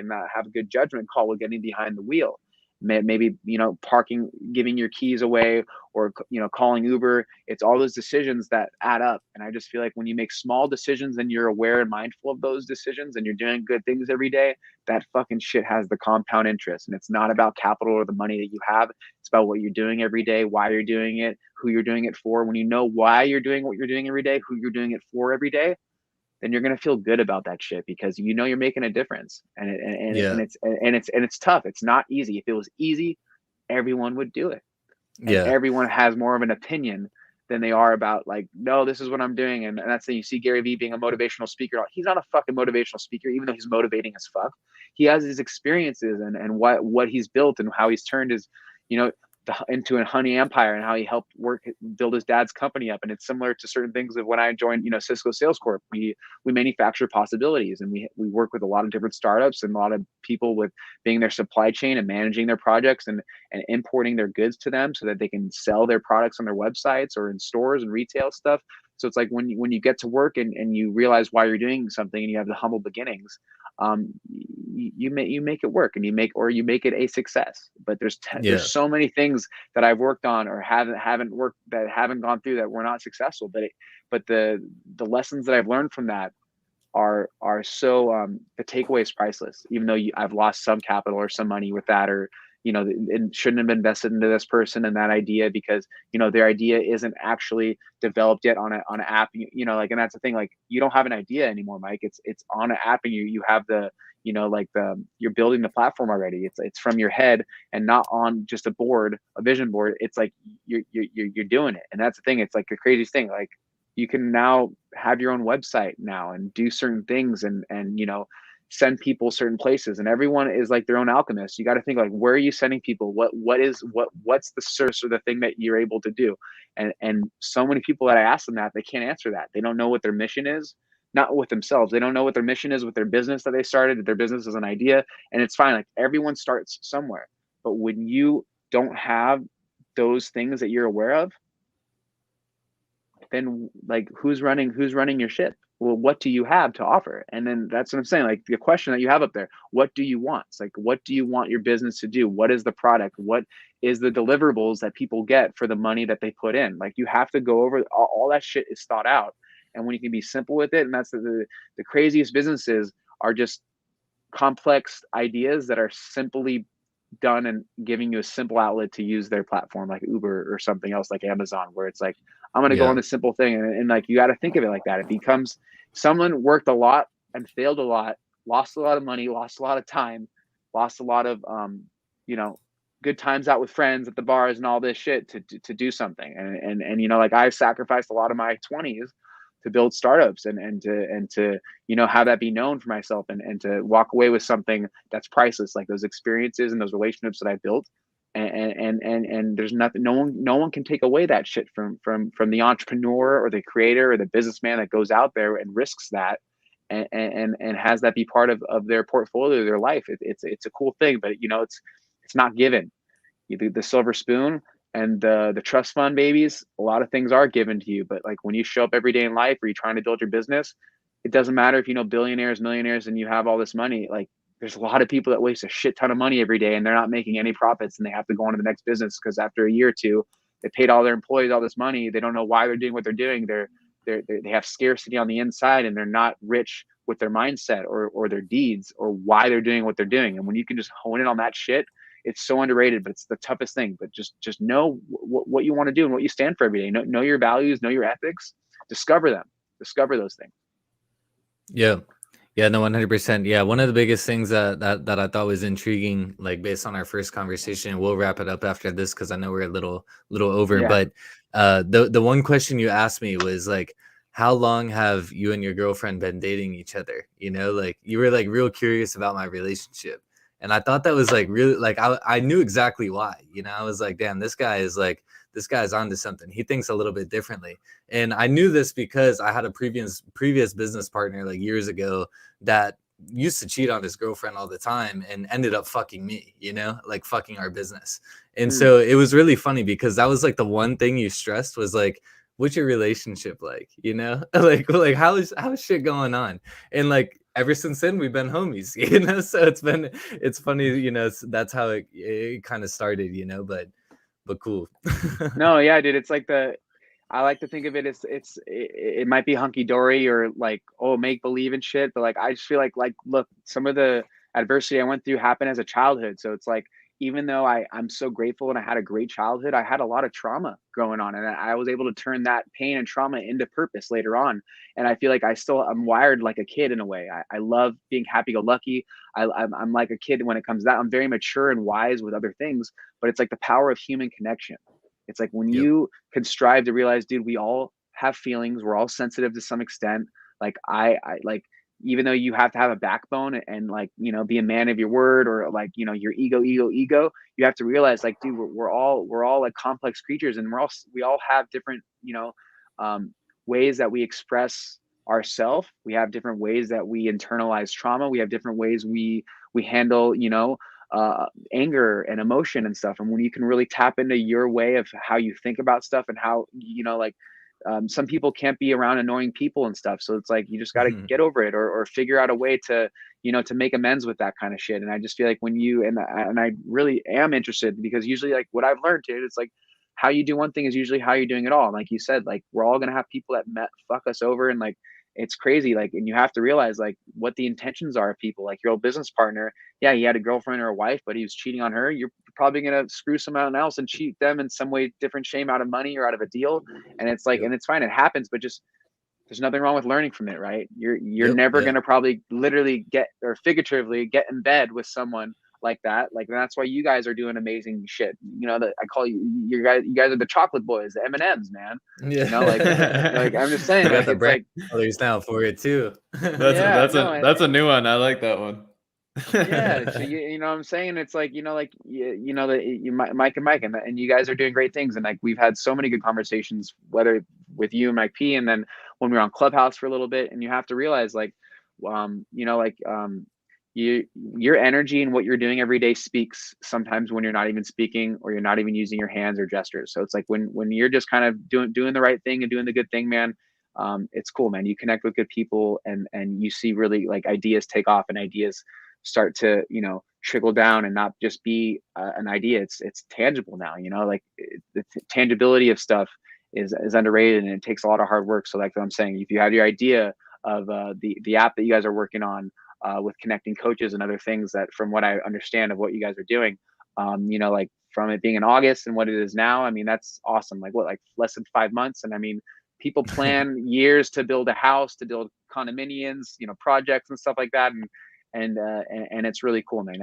not have a good judgment call with getting behind the wheel. Maybe, parking, giving your keys away, or, calling Uber. It's all those decisions that add up. And I just feel like when you make small decisions and you're aware and mindful of those decisions and you're doing good things every day, that fucking shit has the compound interest. And it's not about capital or the money that you have. It's about what you're doing every day, why you're doing it, who you're doing it for. When you know why you're doing what you're doing every day, who you're doing it for every day, then you're going to feel good about that shit, because you're making a difference. And it's tough. It's not easy. If it was easy, everyone would do it. And everyone has more of an opinion than they are about like, no, this is what I'm doing. And that's the, you see Gary Vee being a motivational speaker. He's not a fucking motivational speaker, even though he's motivating as fuck. He has his experiences and what he's built and how he's turned his, into a honey empire, and how he helped build his dad's company up. And it's similar to certain things of when I joined, Cisco Sales Corp. We manufacture possibilities, and we work with a lot of different startups and a lot of people with being their supply chain and managing their projects and importing their goods to them so that they can sell their products on their websites or in stores and retail stuff. So it's like when you get to work and you realize why you're doing something and you have the humble beginnings, you make it work, and you make it a success. But there's so many things that I've worked on or haven't worked, that haven't gone through, that were not successful. But the lessons that I've learned from that are so the takeaway is priceless. Even though I've lost some capital or some money with that, or it shouldn't have invested into this person and that idea because their idea isn't actually developed yet on an app, and that's the thing, like you don't have an idea anymore, Mike. It's on an app, and you have the you're building the platform already. It's from your head and not on just a vision board. It's like you're doing it. And that's the thing. It's like the craziest thing. Like you can now have your own website now and do certain things and send people certain places, and everyone is like their own alchemist. You got to think like, where are you sending people? What's the source or the thing that you're able to do? And so many people that I ask them that, they can't answer that. They don't know what their mission is, not with themselves. They don't know what their mission is with their business that they started, that their business is an idea. And it's fine. Like everyone starts somewhere, but when you don't have those things that you're aware of, then like who's running your ship? well, what do you have to offer? And then that's what I'm saying. Like the question that you have up there, what do you want? It's like, what do you want your business to do? What is the product? What is the deliverables that people get for the money that they put in? Like you have to go over all that shit is thought out. And when you can be simple with it, and that's the craziest businesses are just complex ideas that are simply done and giving you a simple outlet to use their platform, like Uber or something else like Amazon, where it's like, I'm going to go on Yeah. this simple thing. And like, you got to think of it like that. It becomes someone worked a lot and failed a lot, lost a lot of money, lost a lot of time, lost a lot of, you know, good times out with friends at the bars and all this shit to do something. And, you know, like I've sacrificed a lot of my 20s to build startups and to you know, have that be known for myself and to walk away with something that's priceless, like those experiences and those relationships that I built. And there's nothing, no one can take away that shit from the entrepreneur or the creator or the businessman that goes out there and risks that and has that be part of their portfolio, their life. It's a cool thing, but you know, it's not given. The silver spoon and the trust fund babies, a lot of things are given to you, but like when you show up every day in life or you're trying to build your business, it doesn't matter if you know billionaires, millionaires, and you have all this money. Like there's a lot of people that waste a shit ton of money every day and they're not making any profits and they have to go on to the next business because after a year or two, they paid all their employees all this money. They don't know why they're doing what they're doing. They have scarcity on the inside and they're not rich with their mindset or their deeds or why they're doing what they're doing. And when you can just hone in on that shit, it's so underrated, but it's the toughest thing. But just know what you want to do and what you stand for every day. Know your values, know your ethics, discover them, discover those things. Yeah. Yeah, no, 100%. Yeah, one of the biggest things that I thought was intriguing, like based on our first conversation, we'll wrap it up after this because I know we're a little over. Yeah. But the one question you asked me was like, how long have you and your girlfriend been dating each other? You know, like you were like real curious about my relationship, and I thought that was like really like I knew exactly why. You know, I was like, damn, this guy's onto something. He thinks a little bit differently. And I knew this because I had a previous business partner like years ago that used to cheat on his girlfriend all the time and ended up fucking me, you know, like fucking our business. And so it was really funny because that was like the one thing you stressed was like, what's your relationship like, you know, like how's shit going on? And like ever since then we've been homies, you know. So it's funny, you know, that's how it kind of started, you know, but cool. No, yeah, dude. It's like I like to think of it as it might be hunky dory or like, oh, make believe and shit, but like I just feel like look, some of the adversity I went through happened as a childhood. So it's like even though I'm so grateful and I had a great childhood, I had a lot of trauma going on, and I was able to turn that pain and trauma into purpose later on. And I feel like I'm wired like a kid in a way. I love being happy-go-lucky. I'm like a kid when it comes to that. I'm very mature and wise with other things, but it's like the power of human connection. It's like when Yep. you can strive to realize, dude, we all have feelings. We're all sensitive to some extent. Like I like, even though you have to have a backbone and like, you know, be a man of your word or like, you know, your ego, you have to realize like, dude, we're all like complex creatures and we all have different, you know, ways that we express ourself. We have different ways that we internalize trauma. We have different ways we handle, you know, anger and emotion and stuff. And when you can really tap into your way of how you think about stuff and how, you know, like some people can't be around annoying people and stuff. So it's like, you just got to get over it or figure out a way to, you know, to make amends with that kind of shit. And I just feel like when you, and I really am interested because usually like what I've learned, dude, it's like how you do one thing is usually how you're doing it all. And like you said, like we're all going to have people that fuck us over and like, it's crazy. Like, and you have to realize like what the intentions are of people, like your old business partner. Yeah, he had a girlfriend or a wife, but he was cheating on her. You're probably going to screw someone else and cheat them in some way, different shame out of money or out of a deal. And it's like, Yep. and it's fine. It happens, but just, there's nothing wrong with learning from it, right? You're Yep, never yeah. going to probably literally get or figuratively get in bed with someone like that. Like that's why you guys are doing amazing shit. You know, that I call you guys are the chocolate boys, the M&Ms, man. Yeah. You know, like I'm just saying, We got like the it's brand like colors now for it too. That's a new one. I like that one. yeah, so you know what I'm saying? It's like, you know, like you know that Mike and you guys are doing great things, and like we've had so many good conversations, whether with you and Mike P, and then when we were on Clubhouse for a little bit. And you have to realize like, you know, like your energy and what you're doing every day speaks sometimes when you're not even speaking or you're not even using your hands or gestures. So it's like when you're just kind of doing the right thing and doing the good thing, man. it's cool, man. You connect with good people, and you see really like ideas take off, and ideas start to, trickle down and not just be an idea. It's tangible now, like the tangibility of stuff is underrated, and it takes a lot of hard work. So like I'm saying, if you have your idea of the app that you guys are working on, with connecting coaches and other things, that from what I understand of what you guys are doing, like from it being in August and what it is now, I mean, that's awesome. Like what, like less than 5 months. And I mean, people plan years to build a house, to build condominiums, projects and stuff like that. And it's really cool, man.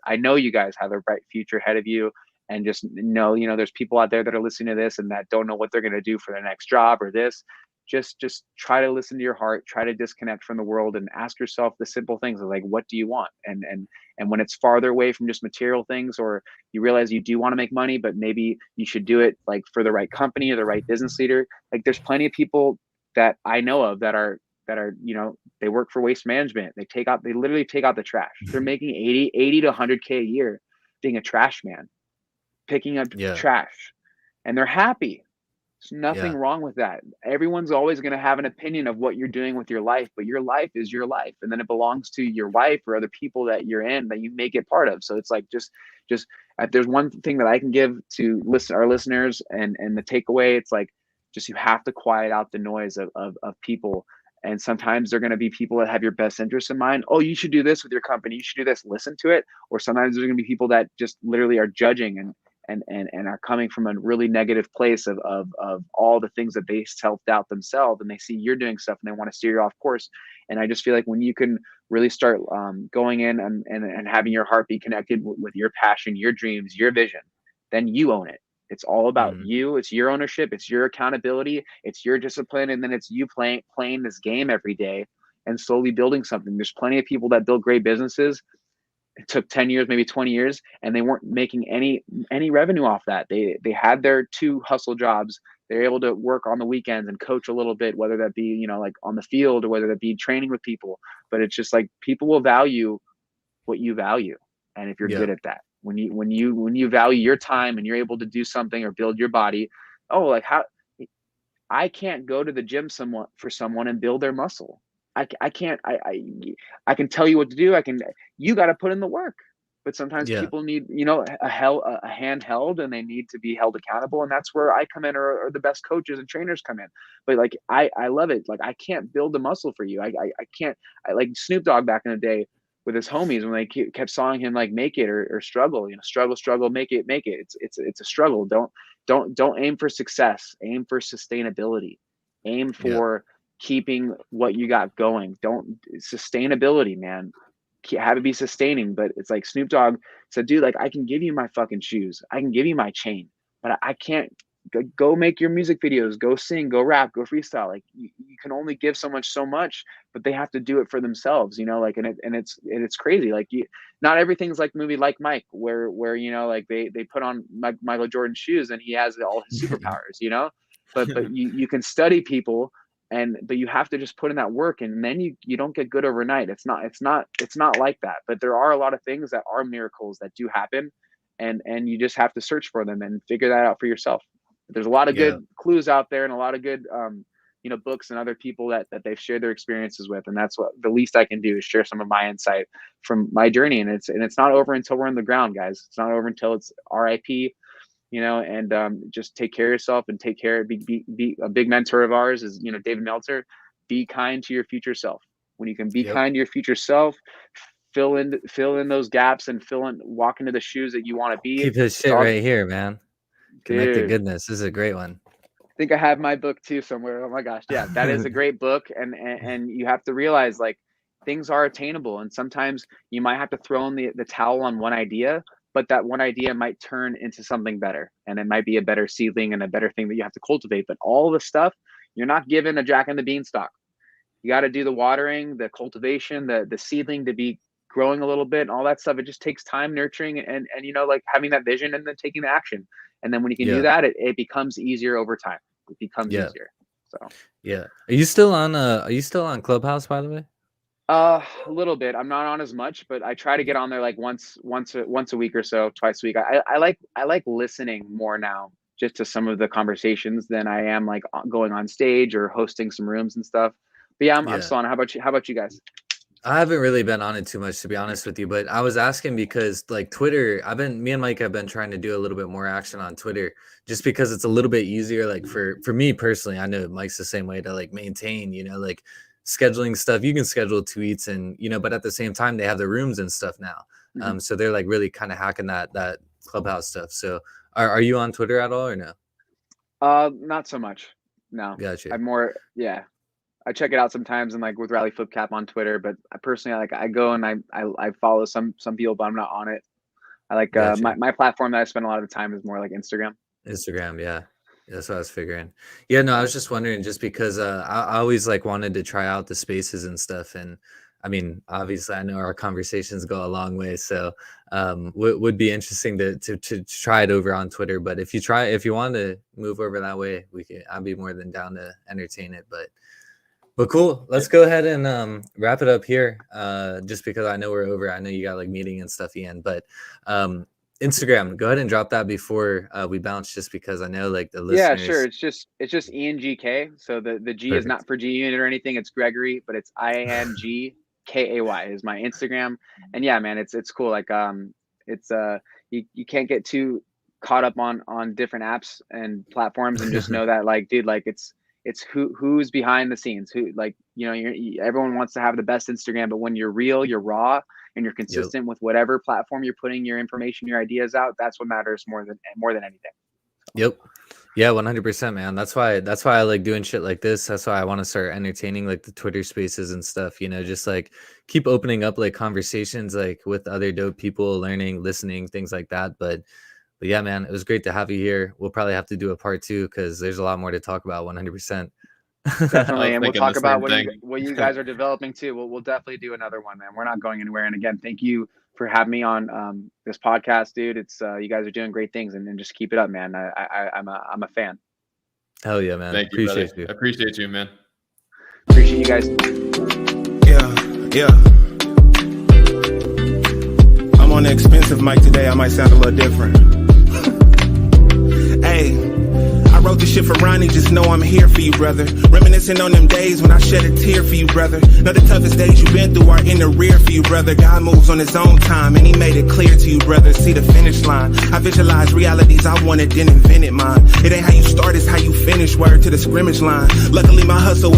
I know you guys have a bright future ahead of you. And just know, there's people out there that are listening to this and that don't know what they're going to do for their next job or this. Just try to listen to your heart, try to disconnect from the world, and ask yourself the simple things of like, what do you want? And when it's farther away from just material things, or you realize you do want to make money, but maybe you should do it like for the right company or the right business leader. Like there's plenty of people that I know of that are, they work for waste management. They literally take out the trash. They're making 80 to 100K a year being a trash man, picking up trash, and they're happy. There's nothing wrong with that. Everyone's always going to have an opinion of what you're doing with your life, but your life is your life. And then it belongs to your wife or other people that you're in, that you make it part of. So it's like, just if there's one thing that I can give to our listeners and the takeaway, it's like, just, you have to quiet out the noise of people. And sometimes they're going to be people that have your best interests in mind. Oh, you should do this with your company. You should do this. Listen to it. Or sometimes there's going to be people that just literally are judging and are coming from a really negative place of all the things that they self-doubt themselves, and they see you're doing stuff and they want to steer you off course. And I just feel like when you can really start going in and having your heart be connected with your passion, your dreams, your vision, then you own it. It's all about you. It's your ownership. It's your accountability. It's your discipline. And then it's you playing this game every day and slowly building something. There's plenty of people that build great businesses. It took 10 years, maybe 20 years, and they weren't making any revenue off that. They had their 2 hustle jobs. They're able to work on the weekends and coach a little bit, whether that be, like on the field, or whether that be training with people. But it's just like, people will value what you value. And if you're good at that, when you value your time and you're able to do something or build your body, like how I can't go to the gym for someone and build their muscle. I can't, I can tell you what to do. You got to put in the work, but sometimes people need, a hand held, and they need to be held accountable. And that's where I come in, or the best coaches and trainers come in. But like, I love it. Like, I can't build the muscle for you. I can't, like Snoop Dogg back in the day with his homies, when they kept sawing him like, make it or struggle, struggle, make it. It's a struggle. Don't aim for success, aim for sustainability, aim for keeping what you got going. Sustainability, man. Have it be sustaining. But it's like Snoop Dogg said, dude, like, I can give you my fucking shoes, I can give you my chain, but I can't go make your music videos, go sing, go rap, go freestyle. Like, you can only give so much, but they have to do it for themselves, like, and it's crazy. Like, not everything's like the movie Like Mike, where like they put on Michael Jordan's shoes and he has all his superpowers, but you can study people, but you have to just put in that work, and then you don't get good overnight. It's not like that. But there are a lot of things that are miracles that do happen, and you just have to search for them and figure that out for yourself. There's a lot of good clues out there, and a lot of good books and other people that they've shared their experiences with, and that's what the least I can do is share some of my insight from my journey. And it's not over until we're in the ground, guys. It's not over until it's RIP. And just take care of yourself and take care. Be a big mentor of ours is, David Meltzer. Be kind to your future self. When you can be kind to your future self, fill in those gaps and walk into the shoes that you want to be. Keep this shit right here, man. Connected Dude. Goodness. This is a great one. I think I have my book too somewhere. Oh my gosh. Yeah, that is a great book. And you have to realize, like, things are attainable. And sometimes you might have to throw in the towel on one idea, but that one idea might turn into something better. And it might be a better seedling and a better thing that you have to cultivate. But all the stuff, you're not given a Jack and the Beanstalk. You got to do the watering, the cultivation, the seedling to be growing a little bit, and all that stuff. It just takes time, nurturing, and like having that vision and then taking the action. And then when you can do that, it becomes easier over time. It becomes easier. So Are you still on Clubhouse, by the way? A little bit. I'm not on as much, but I try to get on there like once a week or so, twice a week. I like listening more now just to some of the conversations than I am like going on stage or hosting some rooms and stuff. But yeah, I'm still on it. How about you? How about you guys? I haven't really been on it too much, to be honest with you, but I was asking because like Twitter, me and Mike have been trying to do a little bit more action on Twitter just because it's a little bit easier. Like for me personally, I know Mike's the same way to like maintain, like scheduling stuff. You can schedule tweets and, but at the same time they have the rooms and stuff now. So they're like really kind of hacking that Clubhouse stuff. So are you on Twitter at all or no? Not so much. No. Gotcha. I'm more, yeah. I check it out sometimes and like with Rally Flip Cap on Twitter, but I personally I go and I follow some people, but I'm not on it. I like Gotcha. my platform that I spend a lot of the time is more like Instagram. Instagram, yeah. That's what I was figuring. Yeah, no, I was just wondering just because I always like wanted to try out the spaces and stuff. And I mean, obviously I know our conversations go a long way. So would be interesting to try it over on Twitter. But if you want to move over that way, I'd be more than down to entertain it. But cool. Let's go ahead and wrap it up here. Just because I know we're over. I know you got like meeting and stuff, Ian. But Instagram, go ahead and drop that before we bounce, just because I know like the listeners. Yeah, sure. It's just Ian GK. So the G is not for G Unit or anything. It's Gregory, but it's INGKAY is my Instagram. And yeah, man, it's cool. Like it's you can't get too caught up on different apps and platforms and just know that like, dude, like it's who's behind the scenes, who like, everyone wants to have the best Instagram, but when you're real, you're raw, and you're consistent with whatever platform you're putting your information, your ideas out, that's what matters more than anything. Yep. Yeah, 100%, man. That's why I like doing shit like this. That's why I want to start entertaining like the Twitter spaces and stuff, just like keep opening up like conversations like with other dope people, learning, listening, things like that. But yeah, man, it was great to have you here. We'll probably have to do a part 2 because there's a lot more to talk about. 100%. Definitely, and we'll talk about what you guys are developing too. We'll definitely do another one, man. We're not going anywhere. And again, thank you for having me on this podcast, dude. It's you guys are doing great things, and just keep it up, man. I'm a fan. Hell yeah, man. Thank you, appreciate brother. you. I appreciate you, man. Appreciate you guys. Yeah. I'm on the expensive mic today. I might sound a little different. Hey, I wrote this shit for Ronnie, just know I'm here for you, brother. Reminiscing on them days when I shed a tear for you, brother. Know the toughest days you've been through are in the rear for you, brother. God moves on his own time, and he made it clear to you, brother. See the finish line. I visualize realities I wanted, then invented mine. It ain't how you start, it's how you finish. Word to the scrimmage line. Luckily, my hustle is